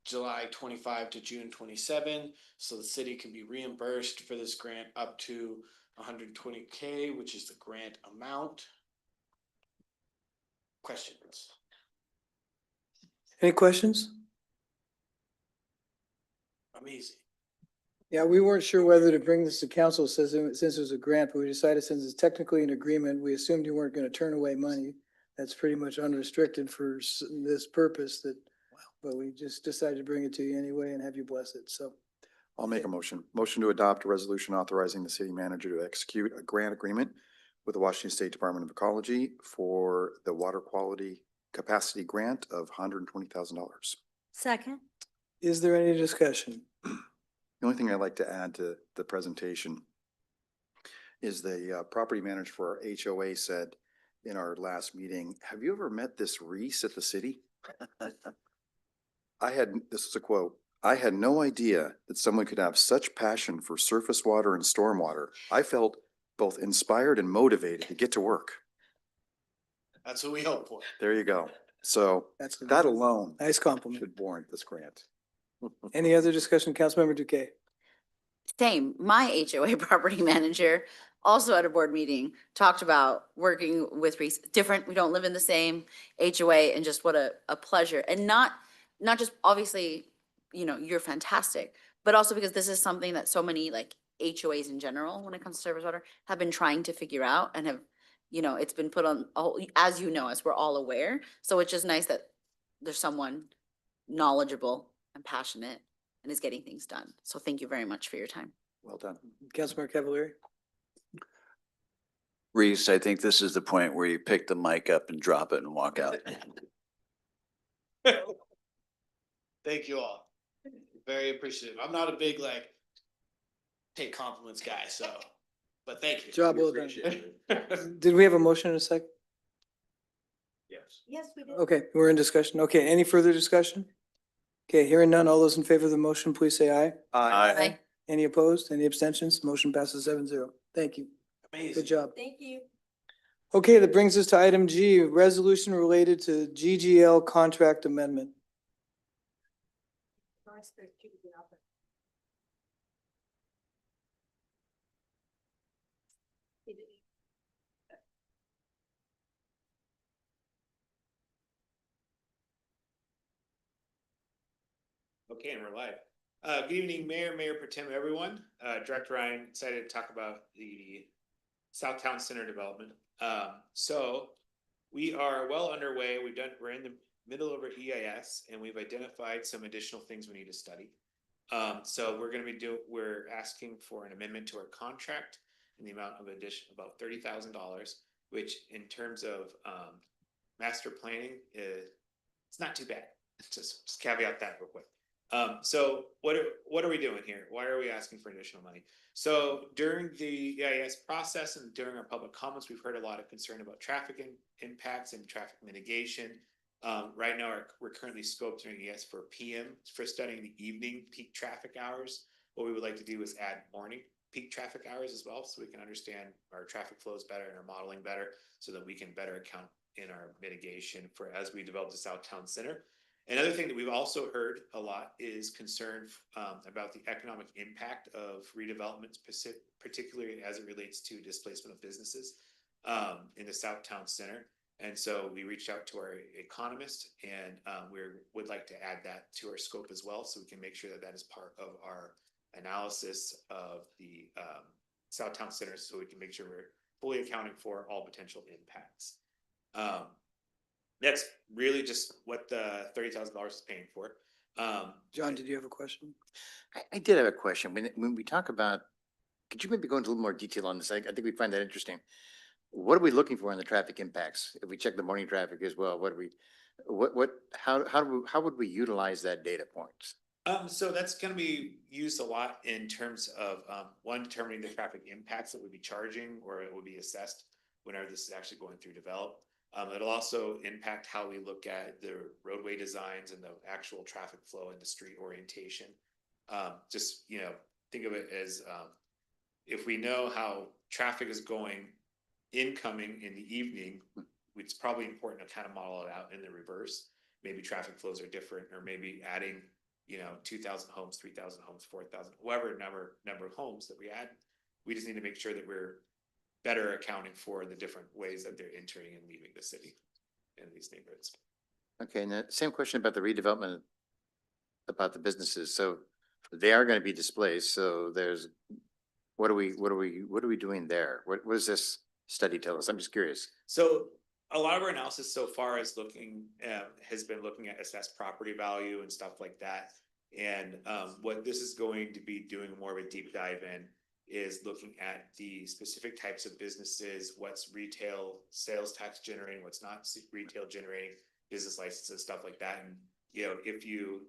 July 25 to June 27. So the city can be reimbursed for this grant up to $120K, which is the grant amount. Questions? Any questions? Amazing. Yeah, we weren't sure whether to bring this to council since it was a grant, but we decided since it's technically an agreement, we assumed you weren't going to turn away money. That's pretty much unrestricted for this purpose but we just decided to bring it to you anyway and have you bless it. So I'll make a motion. Motion to adopt a resolution authorizing the city manager to execute a grant agreement with the Washington State Department of Ecology for the water quality capacity grant of $120,000. Second. is there any discussion? The only thing I'd like to add to the presentation is the property manager for our HOA said in our last meeting, have you ever met this Reese at the city? This is a quote, I had no idea that someone could have such passion for surface water and stormwater. I felt both inspired and motivated to get to work. That's what we hope for. There you go. So that alone Nice compliment. should warrant this grant. Any other discussion, Councilmember Duque? Same, my HOA property manager, also at a board meeting, talked about working with Reese, different, we don't live in the same HOA, and just what a pleasure. And not just, obviously, you know, you're fantastic, but also because this is something that so many like HOAs in general, when it comes to service water, have been trying to figure out and have, you know, it's been put on, all as you know, as we're all aware. So it's just nice that there's someone knowledgeable and passionate and is getting things done. So thank you very much for your time. Well done. Councilmember Cavalieri? Reese, I think this is the point where you pick the mic up and drop it and walk out. Thank you all. Very appreciative. I'm not a big like take compliments guy, so, but thank you. Job well done. Did we have a motion in a second? Yes. Yes, we did. Okay, we're in discussion. Okay, any further discussion? Okay, hearing none, all those in favor of the motion, please say aye. Aye. Any opposed? Any abstentions? Motion passes 7-0. Thank you. Amazing. Good job. Thank you. Okay, that brings us to item G, resolution related to GGL contract amendment. Okay, and we're live. Good evening, Mayor, Mayor Pro Tem, everyone. Director Ryan, excited to talk about the Southtown Center development. So we are well underway. We're in the middle of our EIS and we've identified some additional things we need to study. So we're asking for an amendment to our contract in the amount of about $30,000, which in terms of master planning, it's not too bad. Just caveat that real quick. So what are we doing here? Why are we asking for additional money? So during the EIS process and during our public comments, we've heard a lot of concern about traffic impacts and traffic mitigation. Right now, we're currently scoped during EIS for PM for studying the evening peak traffic hours. What we would like to do is add morning peak traffic hours as well, so we can understand our traffic flows better and our modeling better, so that we can better account in our mitigation for as we develop the Southtown Center. Another thing that we've also heard a lot is concern about the economic impact of redevelopment, particularly as it relates to displacement of businesses in the Southtown Center. And so we reached out to our economist and we would like to add that to our scope as well, so we can make sure that that is part of our analysis of the Southtown Center, so we can make sure we're fully accounting for all potential impacts. That's really just what the $30,000 is paying for. John, did you have a question? I did have a question. When we talk about, could you maybe go into a little more detail on this? I think we find that interesting. What are we looking for in the traffic impacts? If we check the morning traffic as well, how would we utilize that data points? So that's going to be used a lot in terms of one, determining the traffic impacts that we'd be charging or it would be assessed whenever this is actually going through develop. It'll also impact how we look at the roadway designs and the actual traffic flow and the street orientation. Just, think of it as if we know how traffic is going incoming in the evening, it's probably important to kind of model it out in the reverse. Maybe traffic flows are different, or maybe adding, 2,000 homes, 3,000 homes, 4,000, whatever number of homes that we add. We just need to make sure that we're better accounting for the different ways that they're entering and leaving the city in these neighborhoods. Okay, and the same question about the redevelopment, about the businesses. So they are going to be displaced. So what are we doing there? What does this study tell us? I'm just curious. So a lot of our analysis so far has been looking at assessed property value and stuff like that. And what this is going to be doing more of a deep dive in is looking at the specific types of businesses, what's retail sales tax generating, what's not retail generating, business licenses, stuff like that. And, if you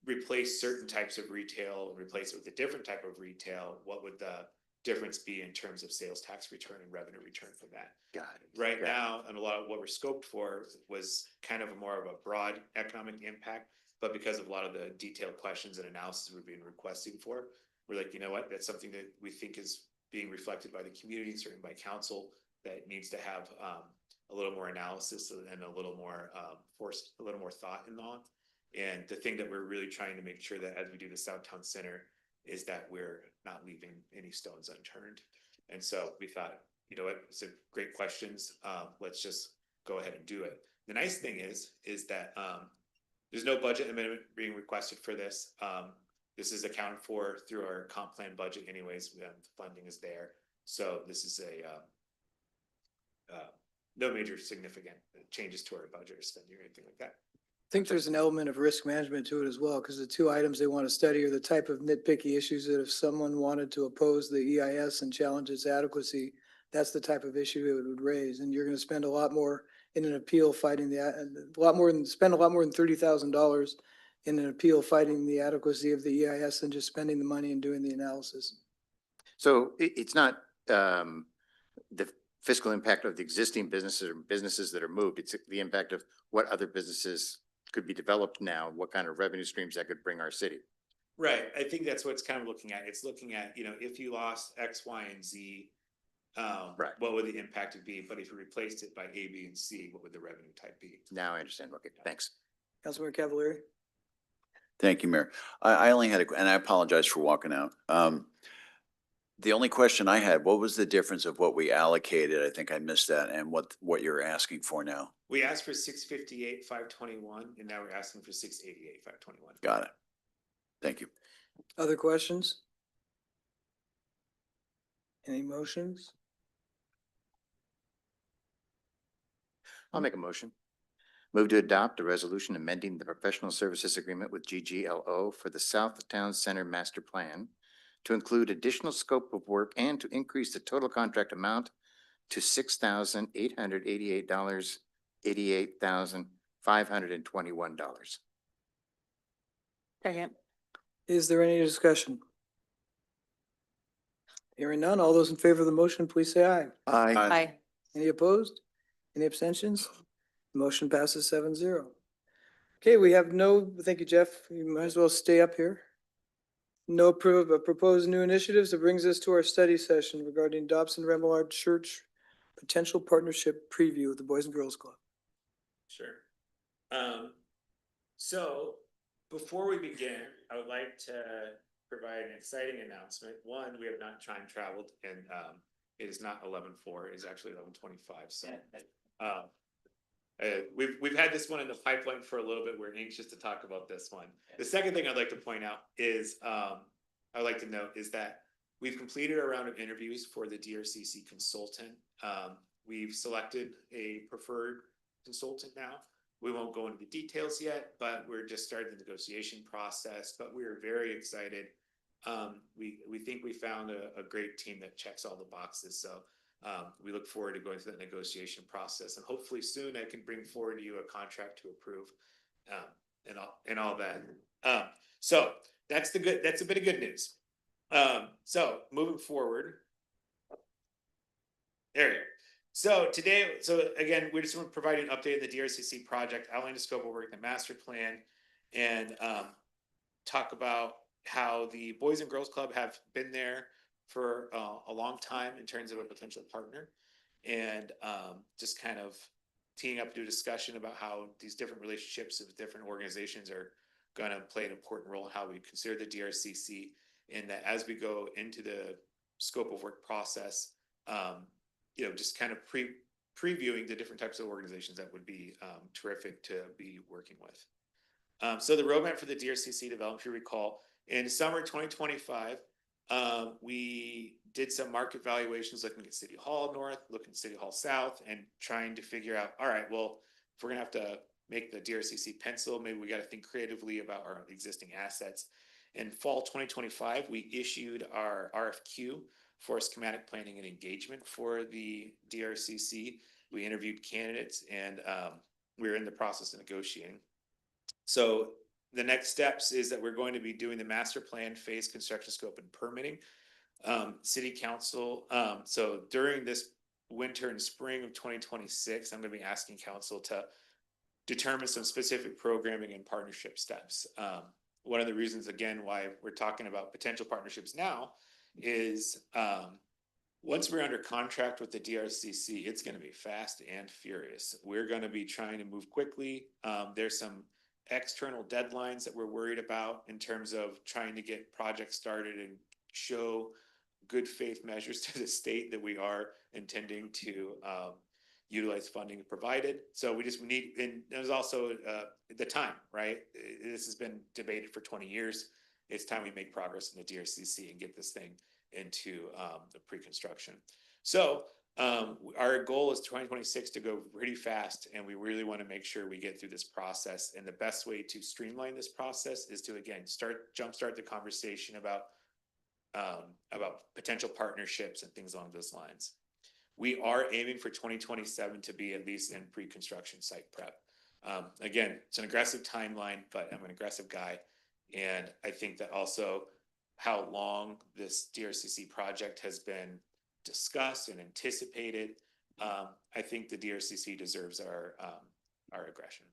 replace certain types of retail and replace it with a different type of retail, what would the difference be in terms of sales tax return and revenue return from that? Got it. Right now, and a lot of what we're scoped for was kind of more of a broad economic impact, but because of a lot of the detailed questions and analysis we've been requesting for, we're like, you know what, that's something that we think is being reflected by the community, certainly by council, that needs to have a little more analysis and a little more thought in on. And the thing that we're really trying to make sure that as we do the Southtown Center is that we're not leaving any stones unturned. And so we thought, you know what, it's a great questions. Let's just go ahead and do it. The nice thing is that there's no budget amendment being requested for this. this is accounted for through our comp plan budget anyways, the funding is there. So this is no major significant changes to our budget or spending or anything like that. I think there's an element of risk management to it as well, because the two items they want to study are the type of nitpicky issues that if someone wanted to oppose the EIS and challenge its adequacy, that's the type of issue it would raise. And you're going to spend a lot more in an appeal fighting spend a lot more than $30,000 in an appeal fighting the adequacy of the EIS than just spending the money and doing the analysis. So it's not the fiscal impact of the existing businesses or businesses that are moved. It's the impact of what other businesses could be developed now, what kind of revenue streams that could bring our city. Right. I think that's what it's kind of looking at. It's looking at, if you lost X, Y, and Z, what would the impact be? But if you replaced it by A, B, and C, what would the revenue type be? Now I understand. Okay, thanks. Councilmember Cavallari? Thank you, Mayor. I only had and I apologize for walking out. The only question I had, what was the difference of what we allocated? I think I missed that, and what you're asking for now. We asked for 658, 521, and now we're asking for 688, 521. Got it. Thank you. Other questions? Any motions? I'll make a motion. Move to adopt a resolution amending the professional services agreement with GGLO for the South Town Center Master Plan to include additional scope of work and to increase the total contract amount to $6,888, $88,521. Second. Is there any discussion? Hearing none, all those in favor of the motion, please say aye. Aye. Aye. Any opposed? Any abstentions? Motion passes 7-0. Okay, we have thank you, Jeff. You might as well stay up here. No proposed new initiatives. That brings us to our study session regarding Dobson Remillard Church potential partnership preview with the Boys and Girls Club. Sure. So before we begin, I would like to provide an exciting announcement. One, we have not time traveled, and it is not 11:04, it's actually 11:25. So we've had this one in the pipeline for a little bit. We're anxious to talk about this one. The second thing I'd like to point out is I'd like to note is that we've completed a round of interviews for the DRCC consultant. We've selected a preferred consultant now. We won't go into the details yet, but we're just starting the negotiation process. But we're very excited. We think we found a great team that checks all the boxes. So we look forward to going through that negotiation process, and hopefully soon I can bring forward to you a contract to approve, and all that. So that's a bit of good news. So moving forward, there you go. So again, we're just providing an update on the DRCC project, outline the scope of work, the master plan, and talk about how the Boys and Girls Club have been there for a long time in terms of a potential partner, and just kind of teeing up to a discussion about how these different relationships with different organizations are going to play an important role in how we consider the DRCC, and that as we go into the scope of work process, just kind of previewing the different types of organizations that would be terrific to be working with. So the roadmap for the DRCC development, if you recall, in summer 2025, we did some market valuations looking at City Hall North, looking at City Hall South, and trying to figure out, all right, well, if we're gonna have to make the DRCC pencil, maybe we got to think creatively about our existing assets. In fall 2025, we issued our RFQ for schematic planning and engagement for the DRCC. We interviewed candidates, and we're in the process of negotiating. So the next steps is that we're going to be doing the master plan phase construction scope and permitting. City Council, so during this winter and spring of 2026, I'm going to be asking Council to determine some specific programming and partnership steps. One of the reasons, again, why we're talking about potential partnerships now is once we're under contract with the DRCC, it's going to be fast and furious. We're going to be trying to move quickly. There's some external deadlines that we're worried about in terms of trying to get projects started and show good faith measures to the state that we are intending to utilize funding provided. So we just need, and there's also the time, right? This has been debated for 20 years. it's time we make progress in the DRCC and get this thing into the pre-construction. So our goal is 2026 to go pretty fast, and we really want to make sure we get through this process. And the best way to streamline this process is to, again, jumpstart the conversation about potential partnerships and things along those lines. We are aiming for 2027 to be at least in pre-construction site prep. Again, it's an aggressive timeline, but I'm an aggressive guy. And I think that also how long this DRCC project has been discussed and anticipated, I think the DRCC deserves our aggression.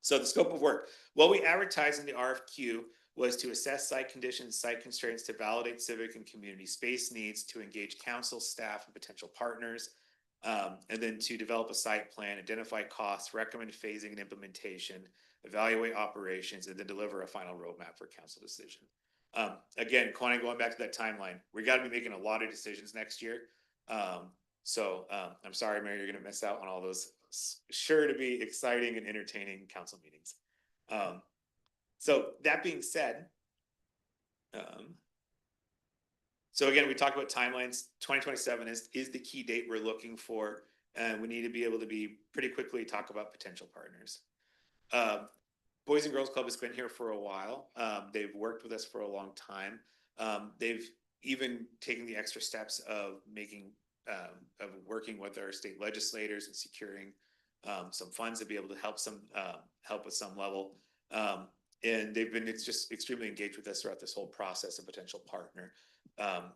So the scope of work. What we advertised in the RFQ was to assess site conditions, site constraints, to validate civic and community space needs, to engage council, staff, and potential partners, and then to develop a site plan, identify costs, recommend phasing and implementation, evaluate operations, and then deliver a final roadmap for council decision. Again, Connie, going back to that timeline, we got to be making a lot of decisions next year. So I'm sorry, Mayor, you're going to miss out on all those sure to be exciting and entertaining council meetings. So that being said, so again, we talked about timelines. 2027 is the key date we're looking for, and we need to be able to be pretty quickly talk about potential partners. Boys and Girls Club has been here for a while. They've worked with us for a long time. They've even taken the extra steps of working with our state legislators and securing some funds to be able to help with some level. And they've been just extremely engaged with us throughout this whole process, a potential partner.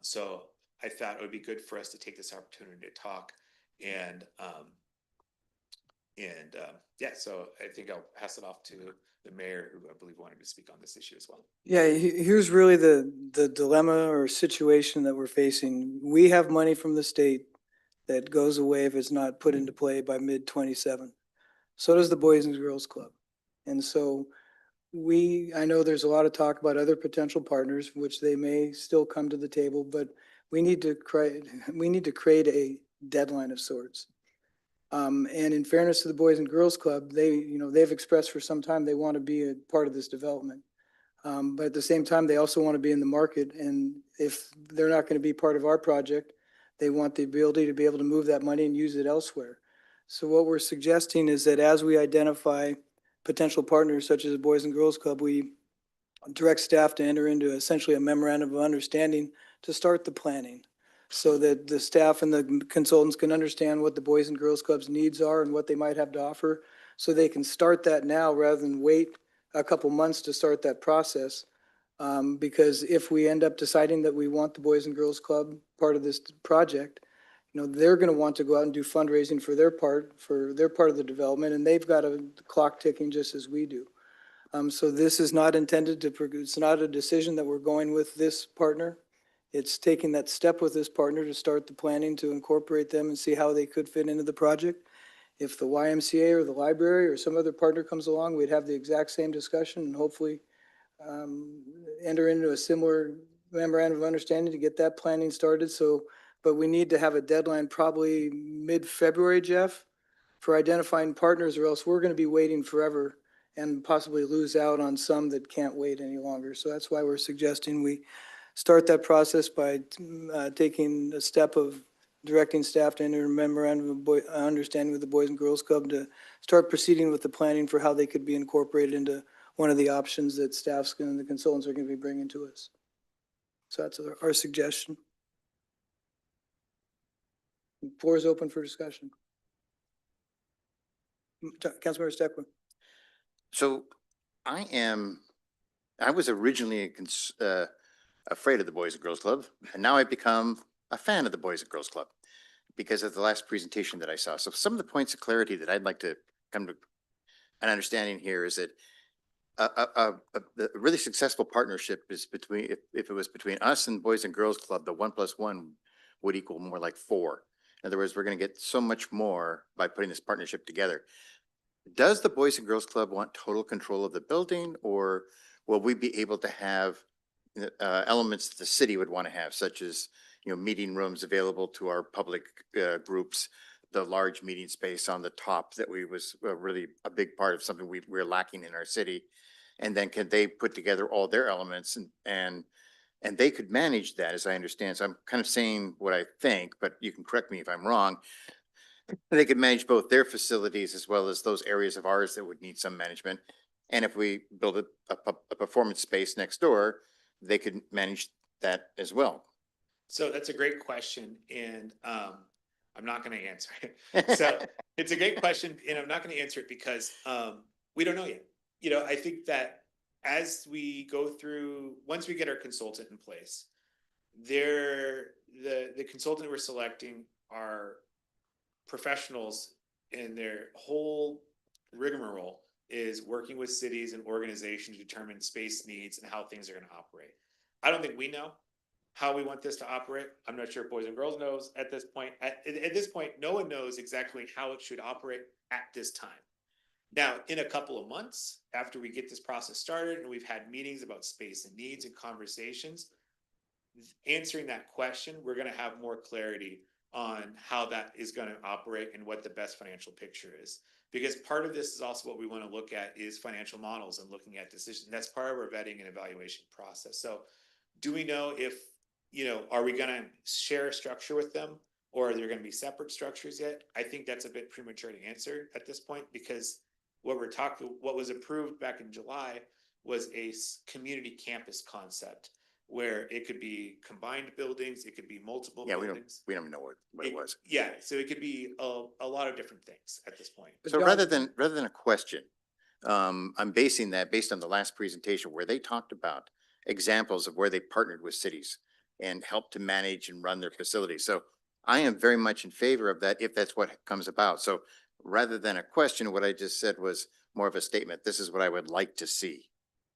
So I thought it would be good for us to take this opportunity to talk. And yeah, so I think I'll pass it off to the mayor, who I believe wanted to speak on this issue as well. Yeah, here's really the dilemma or situation that we're facing. We have money from the state that goes away if it's not put into play by mid-27. So does the Boys and Girls Club. And so I know there's a lot of talk about other potential partners, which they may still come to the table, but we need to create a deadline of sorts. And in fairness to the Boys and Girls Club, they've expressed for some time they want to be a part of this development. But at the same time, they also want to be in the market. And if they're not going to be part of our project, they want the ability to be able to move that money and use it elsewhere. So what we're suggesting is that as we identify potential partners such as the Boys and Girls Club, we direct staff to enter into essentially a memorandum of understanding to start the planning, so that the staff and the consultants can understand what the Boys and Girls Club's needs are and what they might have to offer, so they can start that now rather than wait a couple months to start that process. Because if we end up deciding that we want the Boys and Girls Club part of this project, they're going to want to go out and do fundraising for their part of the development, and they've got a clock ticking just as we do. So this is not intended to, it's not a decision that we're going with this partner. It's taking that step with this partner to start the planning to incorporate them and see how they could fit into the project. If the YMCA or the library or some other partner comes along, we'd have the exact same discussion and hopefully enter into a similar memorandum of understanding to get that planning started. But we need to have a deadline probably mid-February, Jeff, for identifying partners, or else we're going to be waiting forever and possibly lose out on some that can't wait any longer. So that's why we're suggesting we start that process by taking a step of directing staff to enter a memorandum of understanding with the Boys and Girls Club to start proceeding with the planning for how they could be incorporated into one of the options that staffs and the consultants are going to be bringing to us. So that's our suggestion. The floor is open for discussion. Councilmember Steckler. So I was originally afraid of the Boys and Girls Club, and now I've become a fan of the Boys and Girls Club because of the last presentation that I saw. So some of the points of clarity that I'd like to come to an understanding here is that a really successful partnership is between, if it was between us and Boys and Girls Club, the 1 + 1 would equal more like 4. In other words, we're going to get so much more by putting this partnership together. Does the Boys and Girls Club want total control of the building, or will we be able to have elements that the city would want to have, such as meeting rooms available to our public groups, the large meeting space on the top that was really a big part of something we're lacking in our city, And then can they put together all their elements and they could manage that, as I understand. So I'm kind of saying what I think, but you can correct me if I'm wrong. They could manage both their facilities as well as those areas of ours that would need some management. And if we build a performance space next door, they could manage that as well. So that's a great question, and I'm not gonna answer it. So it's a great question, and I'm not gonna answer it because we don't know yet. You know, I think that as we go through, once we get our consultant in place, the consultant we're selecting are professionals, and their whole rigmarole is working with cities and organizations to determine space needs and how things are going to operate. I don't think we know how we want this to operate. I'm not sure if Boys and Girls knows at this point. At this point, no one knows exactly how it should operate at this time. Now, in a couple of months, after we get this process started and we've had meetings about space and needs and conversations, answering that question, we're going to have more clarity on how that is going to operate and what the best financial picture is. Because part of this is also what we want to look at is financial models and looking at decisions. That's part of our vetting and evaluation process. So do we know if, you know, are we going to share a structure with them, or are there going to be separate structures yet? I think that's a bit premature to answer at this point, because what was approved back in July was a community campus concept, where it could be combined buildings, it could be multiple buildings. We don't know what it was. Yeah, so it could be a lot of different things at this point. So rather than a question, I'm basing that based on the last presentation where they talked about examples of where they partnered with cities and helped to manage and run their facilities. So I am very much in favor of that if that's what comes about. So rather than a question, what I just said was more of a statement. This is what I would like to see.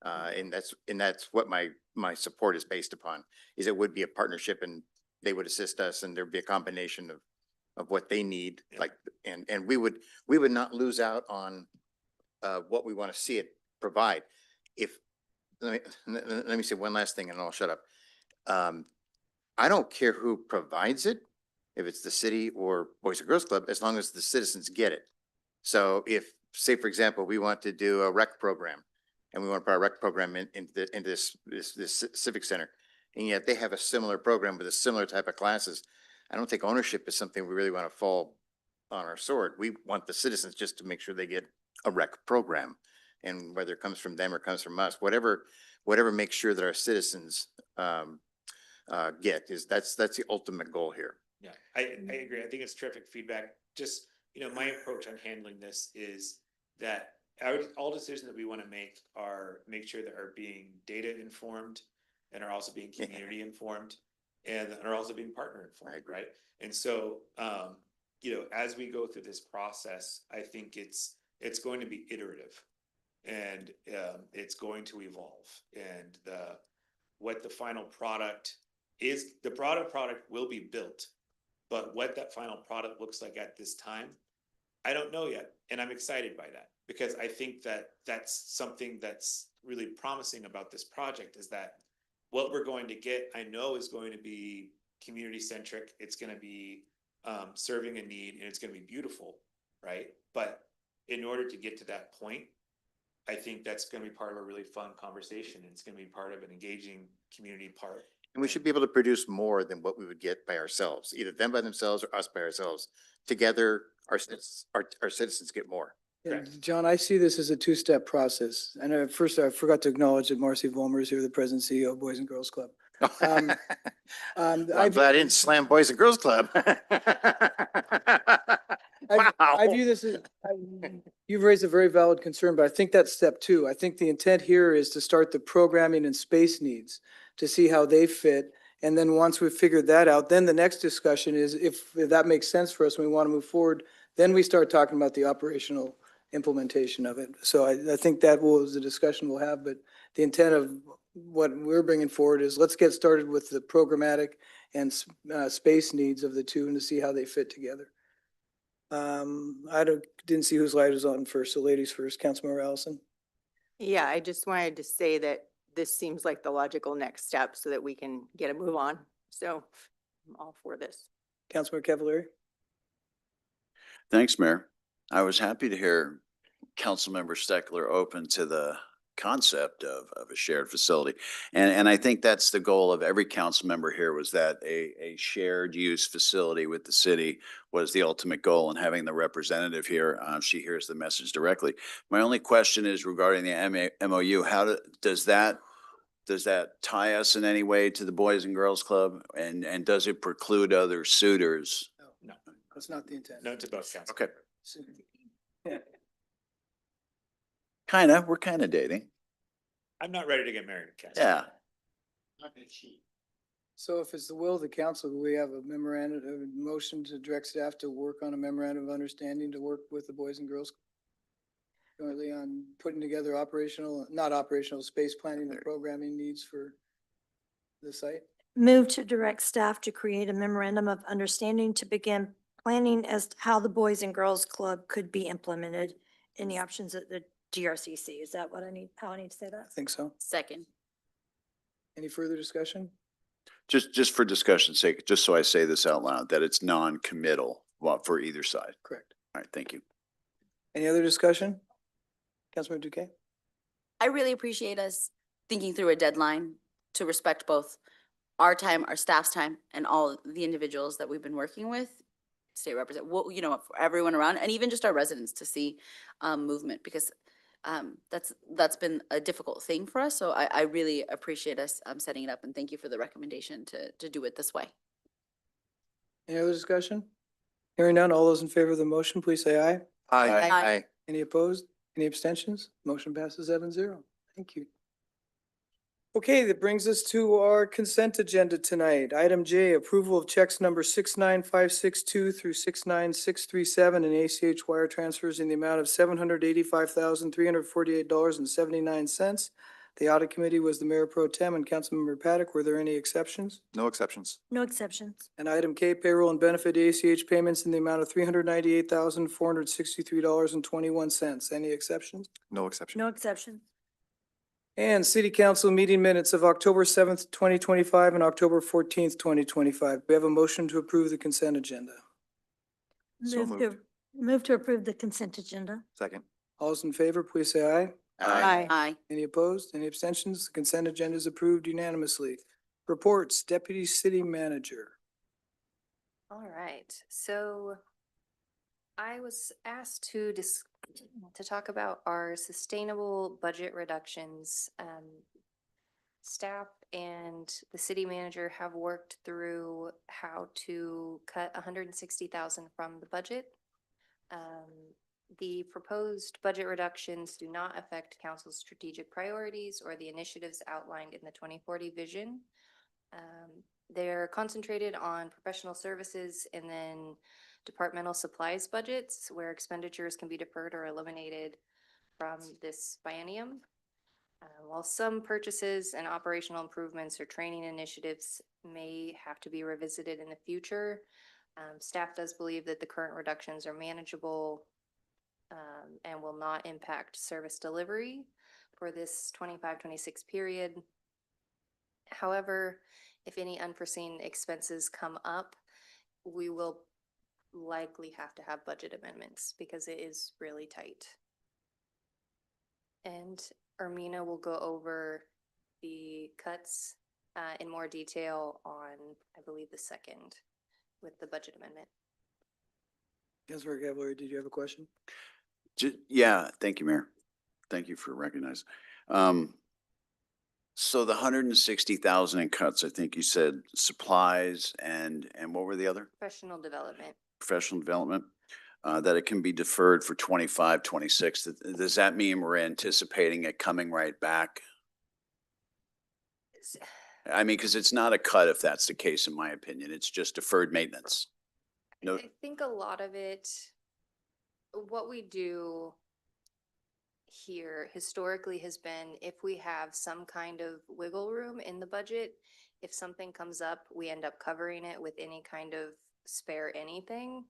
And that's what my support is based upon, is it would be a partnership and they would assist us and there'd be a combination of what they need, like, and we would not lose out on what we want to see it provide. Let me say one last thing and I'll shut up. I don't care who provides it, if it's the city or Boys and Girls Club, as long as the citizens get it. So if, say, for example, we want to do a rec program, and we want to put our rec program into this civic center, and yet they have a similar program with a similar type of classes, I don't think ownership is something we really want to fall on our sword. We want the citizens just to make sure they get a rec program, and whether it comes from them or comes from us, whatever makes sure that our citizens get that's the ultimate goal here. Yeah, I agree. I think it's terrific feedback. Just, you know, my approach on handling this is that all decisions that we want to make sure that are being data informed and are also being community informed and are also being partner informed, right? And so, you know, as we go through this process, I think it's going to be iterative, and it's going to evolve. And what the final product is, the product will be built, but what that final product looks like at this time, I don't know yet. And I'm excited by that, because I think that that's something that's really promising about this project, is that what we're going to get, I know, is going to be community centric. It's going to be serving a need, and it's going to be beautiful, right? But in order to get to that point, I think that's going to be part of a really fun conversation. And it's going to be part of an engaging community part. And we should be able to produce more than what we would get by ourselves, either them by themselves or us by ourselves. Together, our citizens get more. Yeah, John, I see this as a two-step process. And first, I forgot to acknowledge that Marcy Vollmer is here, the president and CEO of Boys and Girls Club. I'm glad I didn't slam Boys and Girls Club. I view this as, you've raised a very valid concern, but I think that's step two. I think the intent here is to start the programming and space needs to see how they fit. And then once we've figured that out, then the next discussion is if that makes sense for us and we want to move forward, then we start talking about the operational implementation of it. So I think that is the discussion we'll have, but the intent of what we're bringing forward is let's get started with the programmatic and space needs of the two and to see how they fit together. Didn't see whose light was on first, so ladies first. Councilmember Allison. Yeah, I just wanted to say that this seems like the logical next step so that we can get a move on. So I'm all for this. Councilmember Cavallari. Thanks, Mayor. I was happy to hear Councilmember Steckler open to the concept of a shared facility. And I think that's the goal of every council member here, was that a shared use facility with the city was the ultimate goal, and having the representative here, she hears the message directly. My only question is regarding the MOU, does that tie us in any way to the Boys and Girls Club? And does it preclude other suitors? No, That's not the intent. no to both council. Okay, Yeah. we're kinda dating. I'm not ready to get married, Cass. Yeah. So if it's the will of the council, do we have a memorandum, a motion to direct staff to work on a memorandum of understanding to work with the Boys and Girls jointly on putting together not operational, space planning and programming needs for the site? Move to direct staff to create a memorandum of understanding to begin planning as to how the Boys and Girls Club could be implemented in the options at the GRCC. Is that what how I need to say that? I think so. Second. Any further discussion? Just for discussion's sake, just so I say this out loud, that it's non-committal, for either side. Correct. All right, thank you. Any other discussion? Councilmember Duque? I really appreciate us thinking through a deadline to respect both our time, our staff's time, and all the individuals that we've been working with, state represent, you know, for everyone around, and even just our residents to see movement, because that's been a difficult thing for us. So I really appreciate us setting it up, and thank you for the recommendation to do it this way. Any other discussion? Hearing none, all those in favor of the motion, please say aye. Aye. Aye. Any opposed? Any abstentions? Motion passes 7-0. Thank you. Okay, that brings us to our consent agenda tonight. Item J, approval of checks number 69562 through 69637 and ACH wire transfers in the amount of $785,348.79. The audit committee was the Mayor Pro Tem and Councilmember Paddock. Were there any exceptions? No exceptions. No exceptions. And item K, payroll and benefit ACH payments in the amount of $398,463.21. Any exceptions? No exception. No exceptions. And city council meeting minutes of October 7th, 2025 and October 14th, 2025. We have a motion to approve the consent agenda. So moved. Move to approve the consent agenda. Second. All those in favor, please say aye. Aye. Any opposed? Any abstentions? The consent agenda is approved unanimously. Reports, Deputy City Manager. All right, so I was asked to talk about our sustainable budget reductions. Staff and the city manager have worked through how to cut 160,000 from the budget. The proposed budget reductions do not affect council's strategic priorities or the initiatives outlined in the 2040 vision. They're concentrated on professional services and then departmental supplies budgets where expenditures can be deferred or eliminated from this biennium. While some purchases and operational improvements or training initiatives may have to be revisited in the future, staff does believe that the current reductions are manageable and will not impact service delivery for this 25-26 period. However, if any unforeseen expenses come up, we will likely have to have budget amendments because it is really tight. And Ermina will go over the cuts in more detail on, I believe, the 2nd with the budget amendment. Councilmember Cavalier, did you have a question? Yeah, thank you, Mayor. Thank you for recognizing. So the 160,000 in cuts, I think you said supplies and what were the other? Professional development. Professional development, that it can be deferred for 25, 26. Does that mean we're anticipating it coming right back? I mean, because it's not a cut if that's the case, in my opinion. It's just deferred maintenance. No, I think a lot of it, what we do here historically has been if we have some kind of wiggle room in the budget, if something comes up, we end up covering it with any kind of spare anything.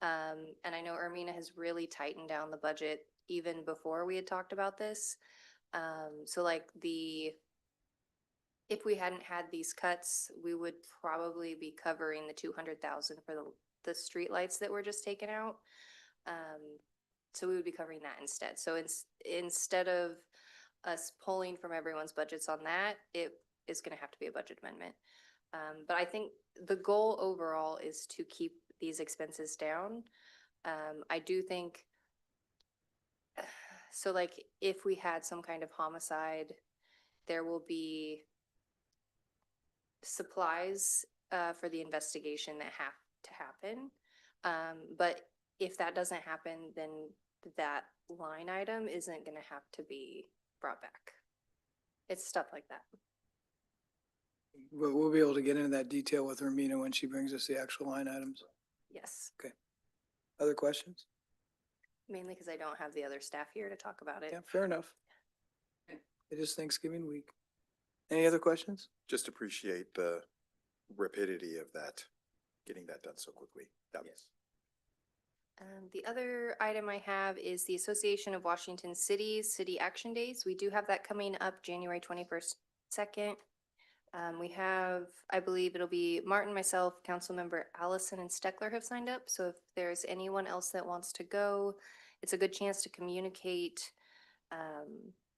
And I know Ermina has really tightened down the budget even before we had talked about this. So like if we hadn't had these cuts, we would probably be covering the 200,000 for the streetlights that were just taken out. So we would be covering that instead. So instead of us pulling from everyone's budgets on that, it is gonna have to be a budget amendment. But I think the goal overall is to keep these expenses down. I do think, so like, if we had some kind of homicide, there will be supplies for the investigation that have to happen. But if that doesn't happen, then that line item isn't gonna have to be brought back. It's stuff like that. We'll be able to get into that detail with Romina when she brings us the actual line items. Yes, Other questions? mainly because I don't have the other staff here to talk about it. Yeah, fair enough. It is Thanksgiving week. Any other questions? Just appreciate the rapidity of that, getting that done so quickly. That was. The other item I have is the Association of Washington Cities City Action Days. We do have that coming up January 21st, 2nd. We have, I believe it'll be Martin, myself, Councilmember Allison and Steckler have signed up. So if there's anyone else that wants to go, it's a good chance to communicate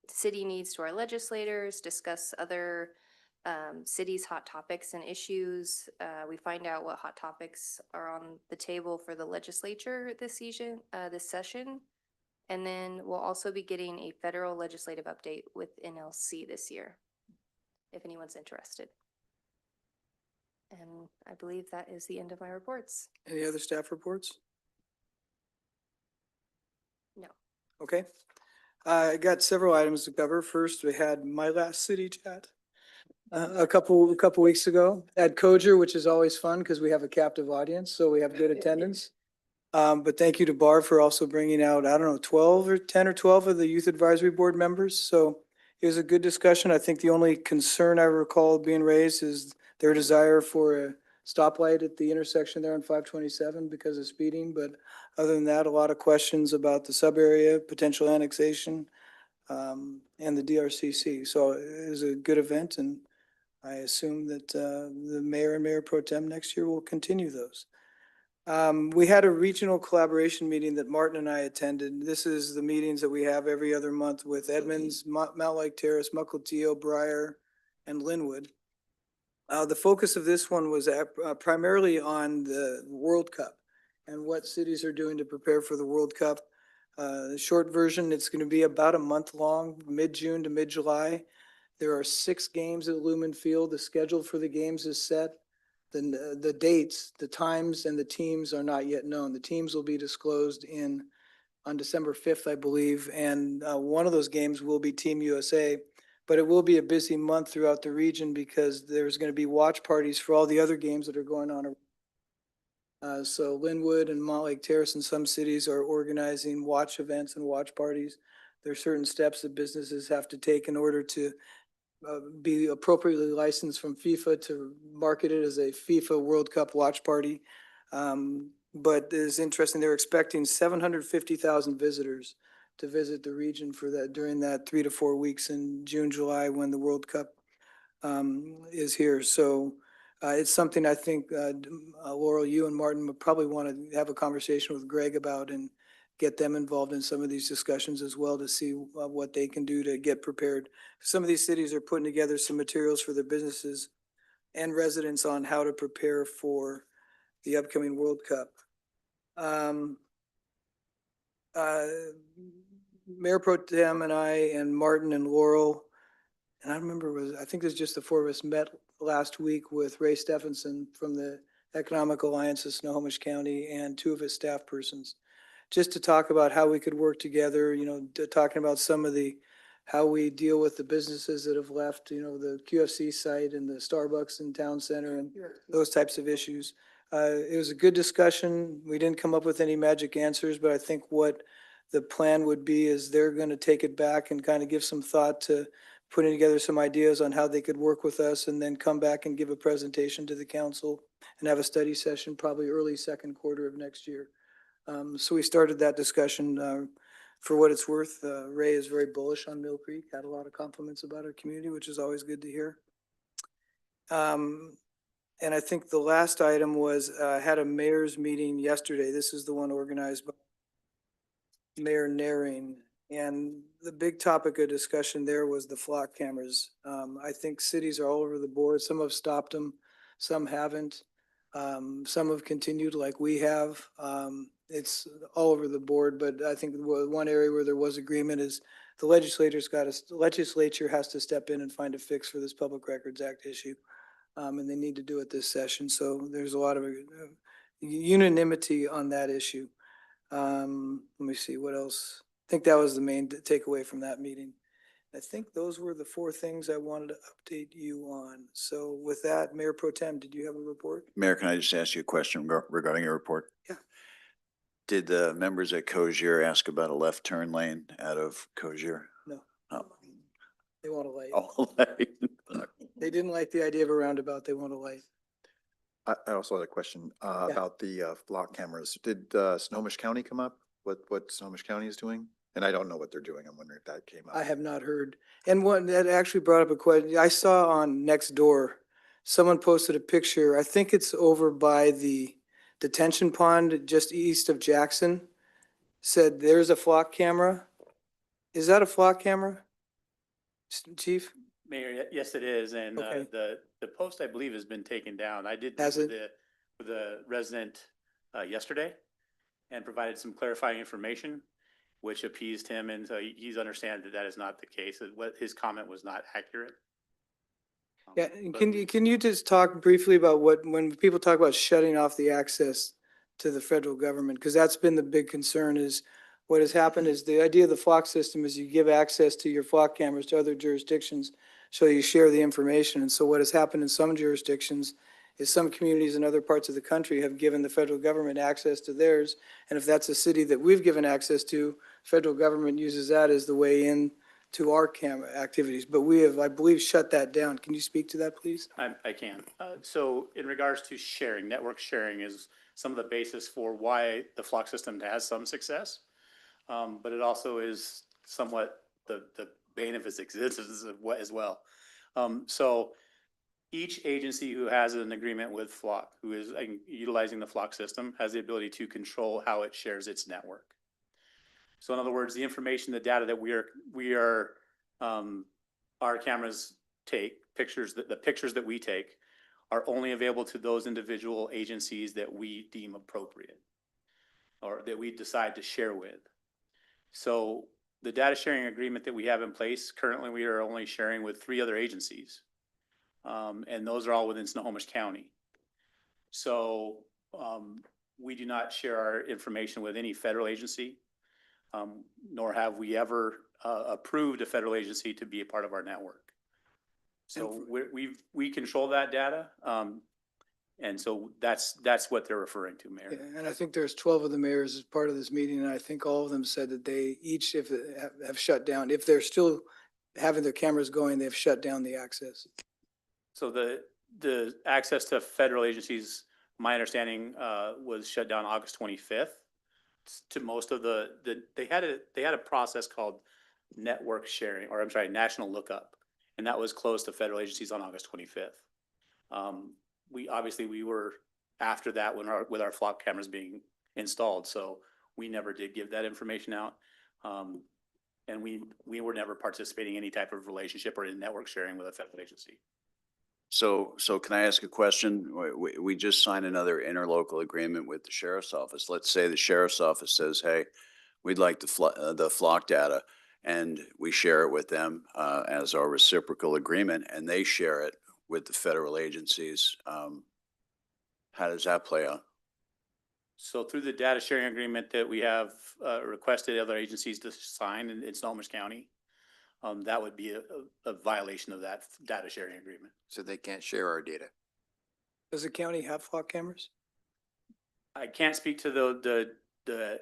city needs to our legislators, discuss other cities' hot topics and issues. We find out what hot topics are on the table for the legislature this session. And then we'll also be getting a federal legislative update with NLC this year, if anyone's interested. And I believe that is the end of my reports. Any other staff reports? No. Okay. I got several items to cover. First, we had my last city chat a couple weeks ago at Coger, which is always fun because we have a captive audience, so we have good attendance. But thank you to Barb for also bringing out, I don't know, 12 or 10 or 12 of the Youth Advisory Board members. So it was a good discussion. I think the only concern I recall being raised is their desire for a stoplight at the intersection there on 527 because of speeding. But other than that, a lot of questions about the sub area, potential annexation, and the DRCC. So it was a good event, and I assume that the mayor and mayor pro tem next year will continue those. We had a regional collaboration meeting that Martin and I attended. This is the meetings that we have every other month with Edmonds, Mount Lake Terrace, Mukilteo, Briar, and Linwood. The focus of this one was primarily on the World Cup and what cities are doing to prepare for the World Cup. The short version, it's going to be about a month long, mid-June to mid-July. There are 6 games at Lumen Field. The schedule for the games is set. The dates, the times, and the teams are not yet known. The teams will be disclosed on December 5th, I believe, and one of those games will be Team USA. But it will be a busy month throughout the region because there's going to be watch parties for all the other games that are going on. So Linwood and Mont Lake Terrace and some cities are organizing watch events and watch parties. There are certain steps that businesses have to take in order to be appropriately licensed from FIFA to market it as a FIFA World Cup watch party. But it's interesting, they're expecting 750,000 visitors to visit the region for that during that 3 to 4 weeks in June, July, when the World Cup is here. So it's something I think Laurel, you and Martin would probably want to have a conversation with Greg about and get them involved in some of these discussions as well to see what they can do to get prepared. Some of these cities are putting together some materials for their businesses and residents on how to prepare for the upcoming World Cup. Mayor Pro Tem and I and Martin and Laurel, and I remember I think it was just the 4 of us met last week with Ray Stephenson from the Economic Alliance of Snohomish County and 2 of his staff persons, just to talk about how we could work together, talking about some of how we deal with the businesses that have left, the QFC site and the Starbucks in Town Center and those types of issues. It was a good discussion. We didn't come up with any magic answers, but I think what the plan would be is they're going to take it back and kind of give some thought to putting together some ideas on how they could work with us and then come back and give a presentation to the council and have a study session probably early second quarter of next year. So we started that discussion. For what it's worth, Ray is very bullish on Mill Creek, had a lot of compliments about our community, which is always good to hear. And I think the last item was, had a mayor's meeting yesterday. This is the one organized by Mayor Naring. And the big topic of discussion there was the flock cameras. I think cities are all over the board. Some have stopped them, some haven't. Some have continued like we have. It's all over the board, but I think one area where there was agreement is the legislature has to step in and find a fix for this Public Records Act issue. And they need to do it this session. So there's a lot of unanimity on that issue. Let me see, what else? I think that was the main takeaway from that meeting. I think those were the four things I wanted to update you on. So with that, Mayor Pro Tem, did you have a report? Mayor, can I just ask you a question regarding your report? Yeah. Did the members at Cozier ask about a left turn lane out of Cozier? No. Oh. They want a light. Oh, They didn't like the idea of a roundabout. They want a light. I also had a question about the flock cameras. Did Snohomish County come up? What Snohomish County is doing? And I don't know what they're doing. I'm wondering if that came up. I have not heard. And one that actually brought up a question. I saw on Nextdoor, someone posted a picture. I think it's over by the detention pond just east of Jackson. Said there's a flock camera. Is that a flock camera? Chief? Mayor, yes, it is. And Okay. the post, I believe, has been taken down. I did Has meet it? with the resident yesterday and provided some clarifying information, which appeased him. And so he's understand that that is not the case. That what his comment was not accurate. Yeah, and But can you just talk briefly about when people talk about shutting off the access to the federal government? Because that's been the big concern is what has happened is the idea of the flock system is you give access to your flock cameras to other jurisdictions, so you share the information. And so what has happened in some jurisdictions is some communities in other parts of the country have given the federal government access to theirs. And if that's a city that we've given access to, federal government uses that as the way in to our camera activities. But we have, I believe, shut that down. Can you speak to that, please? I can. So in regards to sharing, network sharing is some of the basis for why the flock system has some success. But it also is somewhat the bane of its existence as well. So each agency who has an agreement with Flock, who is utilizing the Flock system, has the ability to control how it shares its network. So in other words, the information, the data that our cameras take, the pictures that we take are only available to those individual agencies that we deem appropriate or that we decide to share with. So the data sharing agreement that we have in place, currently we are only sharing with 3 other agencies. And those are all within Snohomish County. So we do not share our information with any federal agency, nor have we ever approved a federal agency to be a part of our network. So we control that data. And so that's what they're referring to, Mayor. Yeah, and I think there's 12 of the mayors as part of this meeting, and I think all of them said that they each have shut down. If they're still having their cameras going, they've shut down the access. So the access to federal agencies, my understanding, was shut down August 25th. To most of they had a process called network sharing, or I'm sorry, national lookup, and that was closed to federal agencies on August 25th. We were after that with our flock cameras being installed, so we never did give that information out. And we were never participating in any type of relationship or in network sharing with a federal agency. So can I ask a question? We just signed another interlocal agreement with the sheriff's office. Let's say the sheriff's office says, hey, we'd like the flock data, and we share it with them as our reciprocal agreement, and they share it with the federal agencies. How does that play out? So through the data sharing agreement that we have requested other agencies to sign in Snohomish County, that would be a violation of that data sharing agreement. So they can't share our data. Does the county have flock cameras? I can't speak to the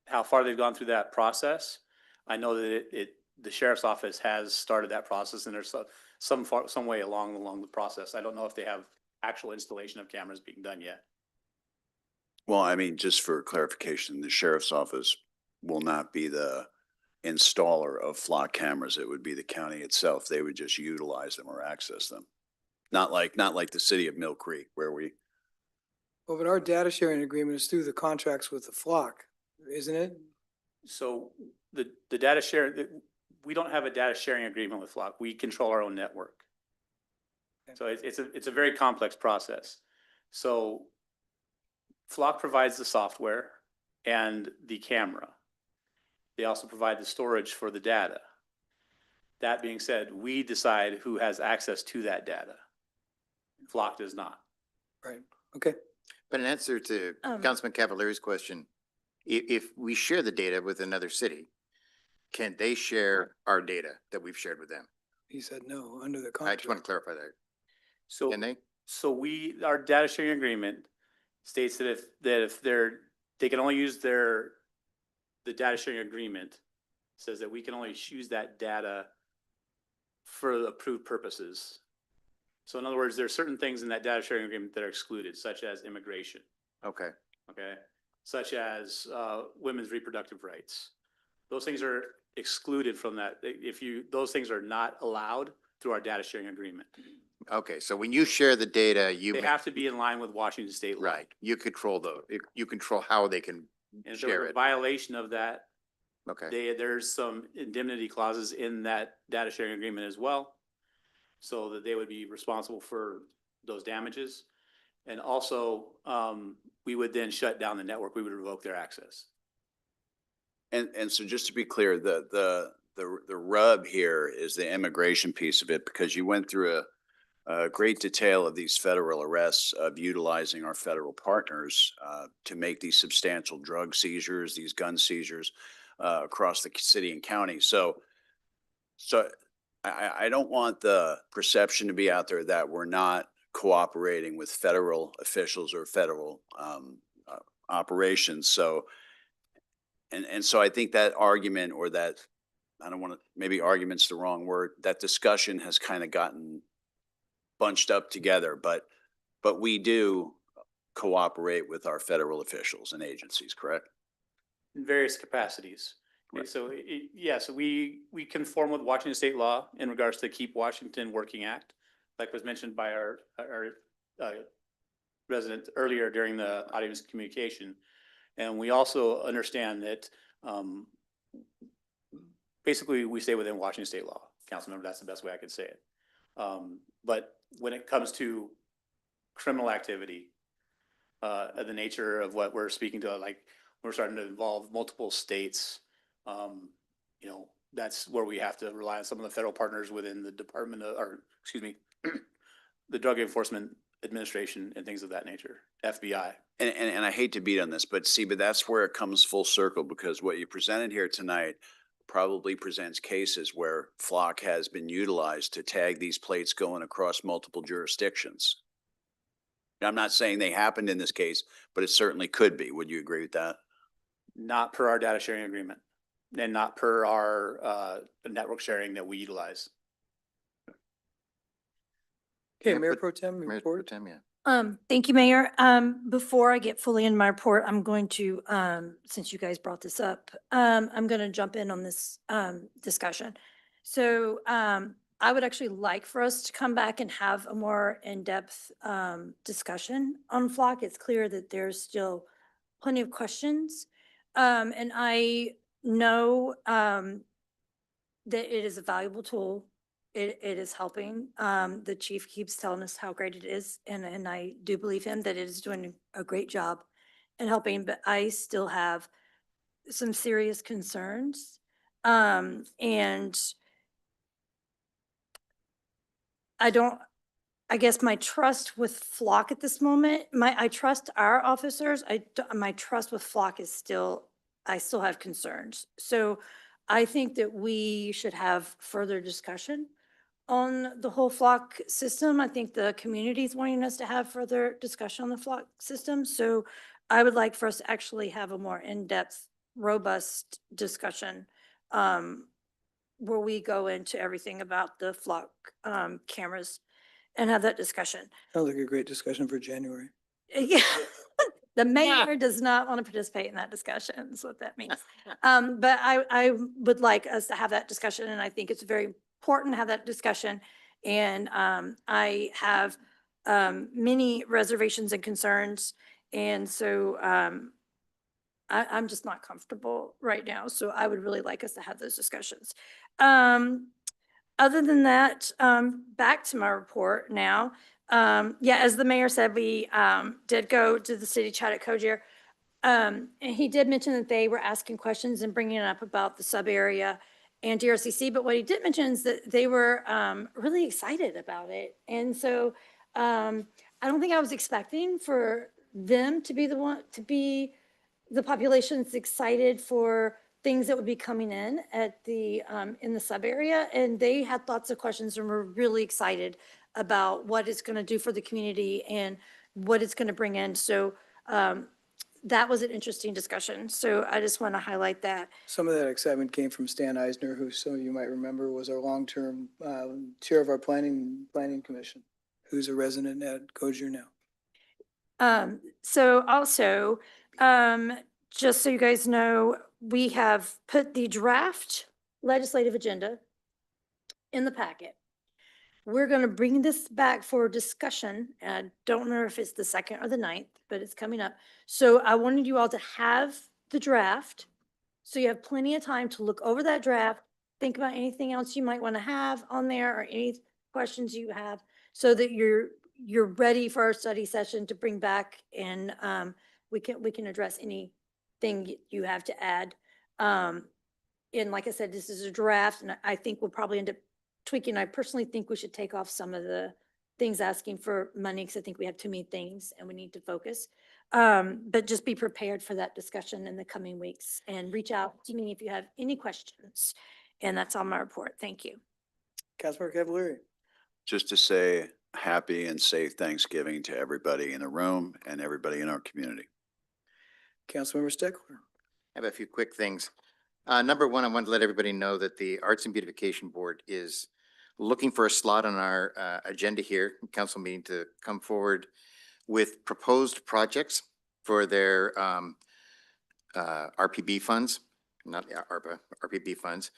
how far they've gone through that process. I know that the sheriff's office has started that process, and there's some way along the process. I don't know if they have actual installation of cameras being done yet. Well, I mean, just for clarification, the sheriff's office will not be the installer of flock cameras. It would be the county itself. They would just utilize them or access them. Not like the city of Mill Creek where we. Well, but our data sharing agreement is through the contracts with the flock, isn't it? So the data share, we don't have a data sharing agreement with Flock. We control our own network. So it's a very complex process. So Flock provides the software and the camera. They also provide the storage for the data. That being said, we decide who has access to that data. Flock does not. Right, okay. But in answer to Councilman Cavalier's question, if we share the data with another city, can they share our data that we've shared with them? He said no, under the I contract. just want to clarify that. So Can they? So our data sharing agreement states that if they can only use the data sharing agreement says that we can only use that data for approved purposes. So in other words, there are certain things in that data sharing agreement that are excluded, such as immigration. Okay. Okay. Such as women's reproductive rights. Those things are excluded from that. Those things are not allowed through our data sharing agreement. Okay, so when you share the data, They have to be in line with Washington state law. right, you control you control how they can And if share there was a it. violation of that, Okay, there's some indemnity clauses in that data sharing agreement as well. So that they would be responsible for those damages. And also, we would then shut down the network. We would revoke their access. And so just to be clear, the rub here is the immigration piece of it, because you went through a great detail of these federal arrests of utilizing our federal partners to make these substantial drug seizures, these gun seizures across the city and county. So I don't want the perception to be out there that we're not cooperating with federal officials or federal operations. So, and so I think that argument, or that, I don't want to, maybe argument's the wrong word, that discussion has kind of gotten bunched up together, but we do cooperate with our federal officials and agencies, correct? In various capacities. Okay, so yes, we conform with Washington state law in regards to the Keep Washington Working Act, like was mentioned by our resident earlier during the audience communication. And we also understand that basically we stay within Washington state law. Councilmember, that's the best way I could say it. But when it comes to criminal activity, of the nature of what we're speaking to, like we're starting to involve multiple states, that's where we have to rely on some of the federal partners within the Department of, or excuse me, the Drug Enforcement Administration and things of that nature, FBI. And I hate to beat on this, but that's where it comes full circle, because what you presented here tonight probably presents cases where Flock has been utilized to tag these plates going across multiple jurisdictions. I'm not saying they happened in this case, but it certainly could be. Would you agree with that? Not per our data sharing agreement and not per our network sharing that we utilize. Okay, Mayor Pro Tem, Mayor report. Pro Tem, yeah. Thank you, Mayor. Before I get fully in my report, I'm going to, since you guys brought this up, I'm going to jump in on this, discussion. So, I would actually like for us to come back and have a more in-depth, discussion on Flock. It's clear that there's still plenty of questions. And I know, that it is a valuable tool. It is helping. The chief keeps telling us how great it is, and I do believe him that it is doing a great job in helping, but I still have some serious concerns. And I guess my trust with Flock at this moment, I trust our officers. My trust with Flock is I still have concerns. So I think that we should have further discussion on the whole Flock system. I think the community is wanting us to have further discussion on the Flock system. So I would like for us to actually have a more in-depth, robust discussion where we go into everything about the Flock cameras and have that discussion. Sounds like a great discussion for January. Yeah. The mayor does not want to participate in that discussion, is what that means. But I would like us to have that discussion, and I think it's very important to have that discussion. And I have many reservations and concerns. And so I'm just not comfortable right now, so I would really like us to have those discussions. Other than that, back to my report now. Yeah, as the mayor said, we, did go to the city chat at Cogier. And he did mention that they were asking questions and bringing it up about the sub area and DRCC, but what he did mention is that they were, really excited about it. And so, I don't think I was expecting for them to be the one, to be the population's excited for things that would be coming in at the, in the sub area. And they had lots of questions and were really excited about what it's going to do for the community and what it's going to bring in. So, that was an interesting discussion. So I just want to highlight that. Some of that excitement came from Stan Eisner, who some of you might remember was our long-term chair of our planning commission, who's a resident at Cogier now. So also, just so you guys know, we have put the draft legislative agenda in the packet. We're going to bring this back for discussion. I don't remember if it's the 2nd or the 9th, but it's coming up. So I wanted you all to have the draft. So you have plenty of time to look over that draft, think about anything else you might want to have on there or any questions you have so that you're ready for our study session to bring back and we can address anything you have to add. And like I said, this is a draft and I think we'll probably end up tweaking. I personally think we should take off some of the things asking for money because I think we have too many things and we need to focus. But just be prepared for that discussion in the coming weeks and reach out to me if you have any questions. And that's on my report. Thank you. Councilmember Cavallari. Just to say happy and safe Thanksgiving to everybody in the room and everybody in our community. Councilmember Steckler. I have a few quick things. Number one, I want to let everybody know that the Arts and Beautification Board is looking for a slot on our agenda here, council meeting, to come forward with proposed projects for their RPB funds, not ARPA, RPB funds,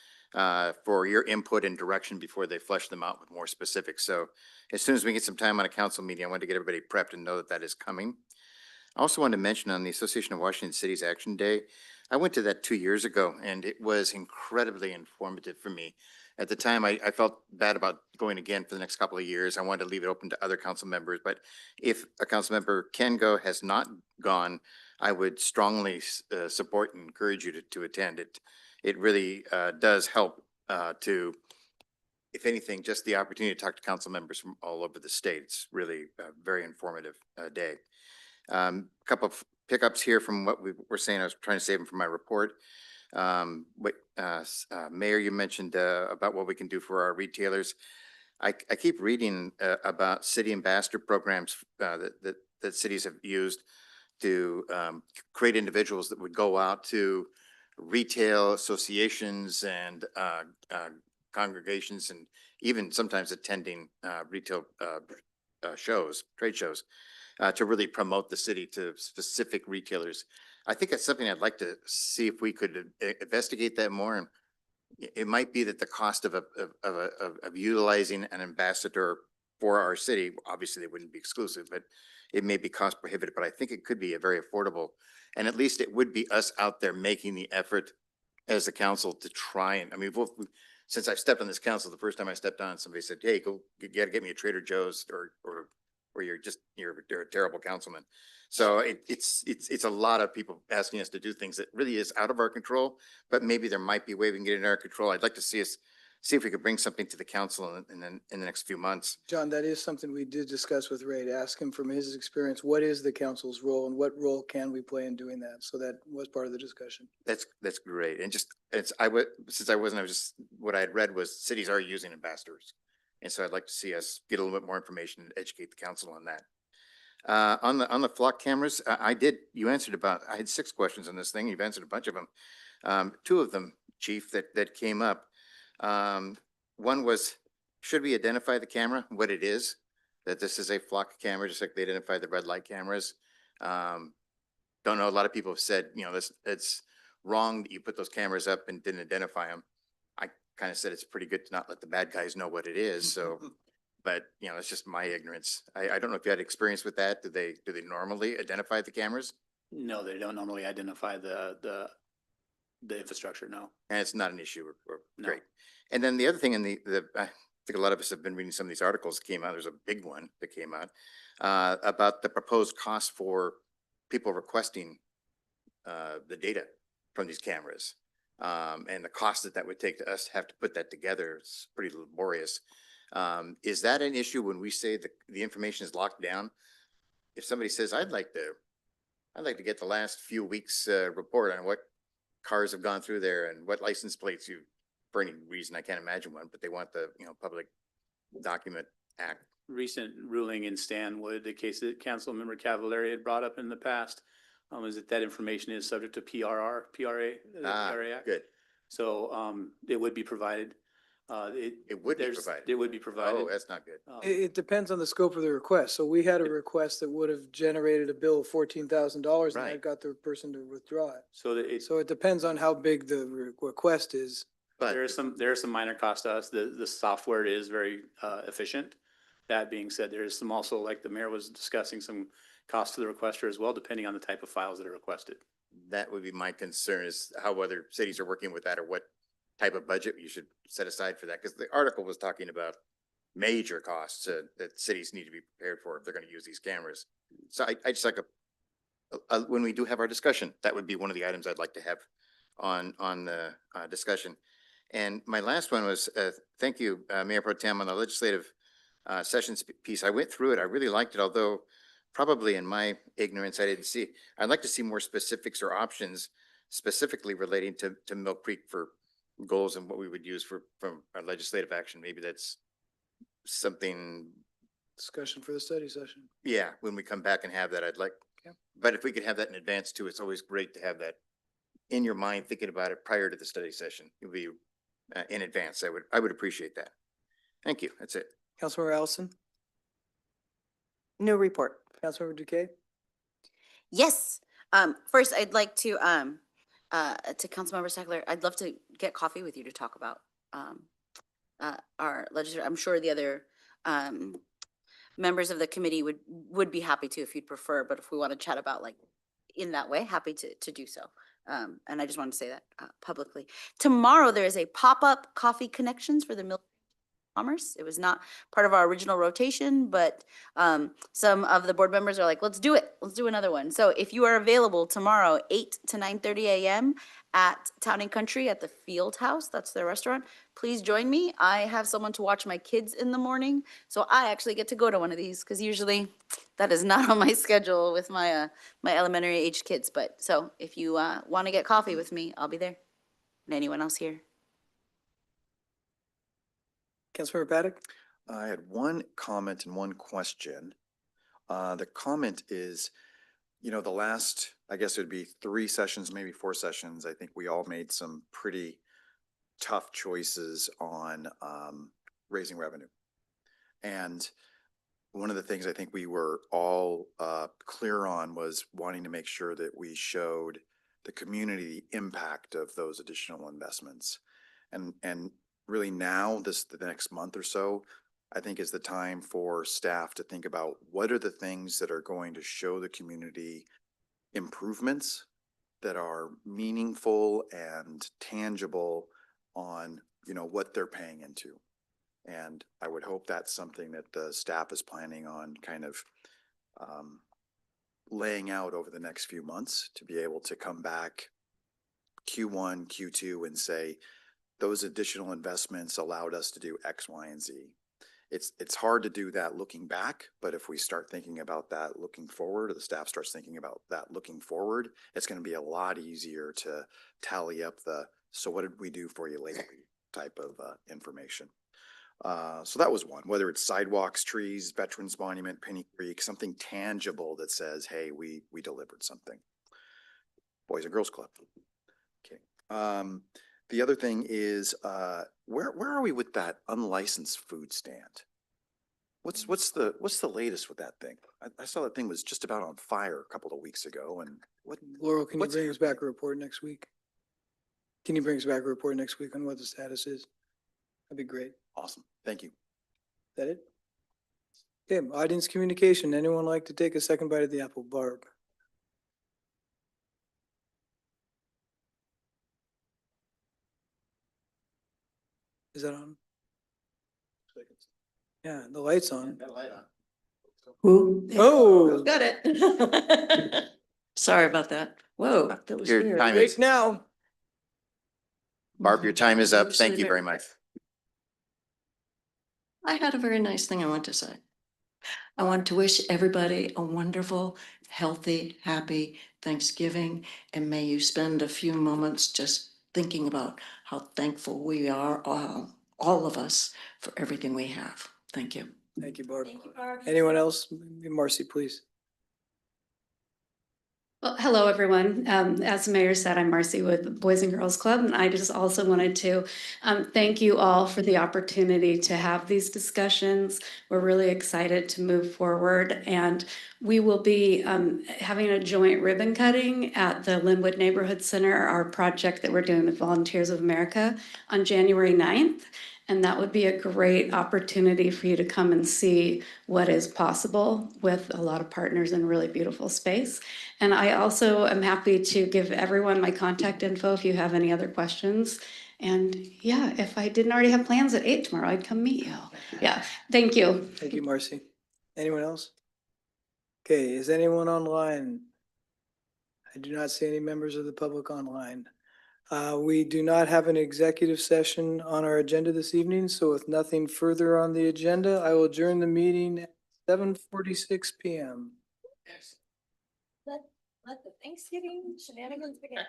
for your input and direction before they flesh them out with more specifics. So as soon as we get some time on a council meeting, I want to get everybody prepped and know that that is coming. I also wanted to mention on the Association of Washington Cities Action Day, I went to that 2 years ago and it was incredibly informative for me. At the time, I felt bad about going again for the next couple of years. I wanted to leave it open to other council members, but if a council member can go, has not gone, I would strongly support and encourage you to attend it. It really does help to, if anything, just the opportunity to talk to council members from all over the state. It's really a very informative day. Couple of pickups here from what we were saying. I was trying to save them from my report. Mayor, you mentioned about what we can do for our retailers. I keep reading about city ambassador programs that cities have used to create individuals that would go out to retail associations and congregations and even sometimes attending retail shows, trade shows, to really promote the city to specific retailers. I think that's something I'd like to see if we could investigate that more. And it might be that the cost of utilizing an ambassador for our city, obviously they wouldn't be exclusive, but it may be cost prohibitive, but I think it could be a very affordable. And at least it would be us out there making the effort as a council to try and, I mean, since I've stepped on this council, the first time I stepped on, somebody said, hey, you gotta get me a Trader Joe's or you're a terrible councilman. So it's a lot of people asking us to do things that really is out of our control, but maybe there might be a way we can get it in our control. I'd like to see if we could bring something to the council in the next few months. John, that is something we did discuss with Ray, to ask him from his experience, what is the council's role and what role can we play in doing that? So that was part of the discussion. That's great. And since what I had read was cities are using ambassadors. And so I'd like to see us get a little bit more information and educate the council on that. On the flock cameras, I had 6 questions on this thing. You've answered a bunch of them. 2 of them, Chief, that came up. One was, should we identify the camera, what it is, that this is a flock camera, just like they identify the red light cameras? Don't know, a lot of people have said, it's wrong that you put those cameras up and didn't identify them. I kind of said it's pretty good to not let the bad guys know what it is, so. But, it's just my ignorance. I don't know if you had experience with that. Do they normally identify the cameras? No, they don't normally identify the infrastructure, no. And it's not an issue, No. great. And then the other thing in I think a lot of us have been reading some of these articles that came out, there's a big one that came out, about the proposed cost for people requesting, the data from these cameras. And the cost that would take to us to have to put that together, it's pretty laborious. Is that an issue when we say that the information is locked down? If somebody says, I'd like to get the last few weeks, report on what cars have gone through there and what license plates you, for any reason, I can't imagine one, but they want the, Public Document Act. Recent ruling in Stanwood, the case that Councilmember Cavallari had brought up in the past, is that information is subject to PRA, the PRA Act. Good. So, it would be provided. It would be provided. It would be provided. Oh, that's not good. It depends on the scope of the request. So we had a request that would have generated a bill of $14,000 and I Right. got the person to withdraw it. So that it, So it depends on how big the request is. But there are some minor costs to us. The software is very efficient. That being said, there is some also, like the mayor was discussing, some cost to the requester as well, depending on the type of files that are requested. that would be my concern, is how other cities are working with that, or what type of budget you should set aside for that. Because the article was talking about major costs that cities need to be prepared for if they're going to use these cameras. So I just like when we do have our discussion, that would be one of the items I'd like to have on the discussion. And my last one was, thank you, Mayor Pro Tem, on the legislative sessions piece. I went through it. I really liked it, although probably in my ignorance, I didn't see. I'd like to see more specifics or options specifically relating to Mill Creek for goals and what we would use from our legislative action. Maybe that's something, Discussion for the study session. yeah, when we come back and have that, I'd like, Okay. but if we could have that in advance too, it's always great to have that in your mind, thinking about it prior to the study session. It would be in advance. I would appreciate that. Thank you. That's it. Councilmember Allison, No report. Councilmember Duque, Yes. First, I'd like to Councilmember Steckler, I'd love to get coffee with you to talk about our legislature. I'm sure the other members of the committee would be happy to if you'd prefer, but if we want to chat about like in that way, happy to do so. And I just wanted to say that publicly. Tomorrow, there is a pop-up coffee connections for the Mill Commerce. It was not part of our original rotation, but some of the board members are like, let's do it. Let's do another one. So if you are available tomorrow, 8 to 9:30 a.m. at Town and Country at the Field House, that's their restaurant, please join me. I have someone to watch my kids in the morning, so I actually get to go to one of these because usually that is not on my schedule with my my elementary age kids. But so if you want to get coffee with me, I'll be there. And anyone else here? Councilmember Paddock. I had one comment and one question. The comment is, the last, I guess it'd be 3 sessions, maybe 4 sessions, I think we all made some pretty tough choices on raising revenue. And one of the things I think we were all clear on was wanting to make sure that we showed the community the impact of those additional investments. And really now, the next month or so, I think is the time for staff to think about what are the things that are going to show the community improvements that are meaningful and tangible on, what they're paying into. And I would hope that's something that the staff is planning on kind of laying out over the next few months to be able to come back Q1, Q2 and say, those additional investments allowed us to do X, Y, and Z. It's hard to do that looking back, but if we start thinking about that looking forward, or the staff starts thinking about that looking forward, it's going to be a lot easier to tally up so what did we do for you lately type of information. So that was one, whether it's sidewalks, trees, Veterans Monument, Penny Creek, something tangible that says, hey, we delivered something. Boys and Girls Club. Okay. The other thing is, where are we with that unlicensed food stand? What's the latest with that thing? I saw that thing was just about on fire a couple of weeks ago, and Laurel, can you what's bring us back a report next week? Can you bring us back a report next week on what the status is? That'd be great. Awesome. Thank you. Is that it? Okay, audience communication. Anyone like to take a second bite of the apple, Barb? Is that on? Yeah, the light's on. Got a light on. Who? Oh, Got it. Sorry about that. Whoa, that was Your weird. time break is, now. Barb, your time is up. Usually Thank you they're- very much. I had a very nice thing I want to say. I want to wish everybody a wonderful, healthy, happy Thanksgiving, and may you spend a few moments just thinking about how thankful we are, all of us, for everything we have. Thank you. Thank you, Barb. Thank you, Barb. Anyone else? Marcy, please. Well, hello, everyone. As the mayor said, I'm Marcy with the Boys and Girls Club, and I just also wanted to thank you all for the opportunity to have these discussions. We're really excited to move forward, and we will be having a joint ribbon cutting at the Linwood Neighborhood Center, our project that we're doing with Volunteers of America, on January 9th. And that would be a great opportunity for you to come and see what is possible with a lot of partners in a really beautiful space. And I also am happy to give everyone my contact info if you have any other questions. And yeah, if I didn't already have plans at 8 tomorrow, I'd come meet you. Yeah, thank you. Thank you, Marcy. Anyone else? Okay, is anyone online? I do not see any members of the public online. We do not have an executive session on our agenda this evening, so with nothing further on the agenda, I will adjourn the meeting at 7:46 PM. Let the Thanksgiving shenanigans begin.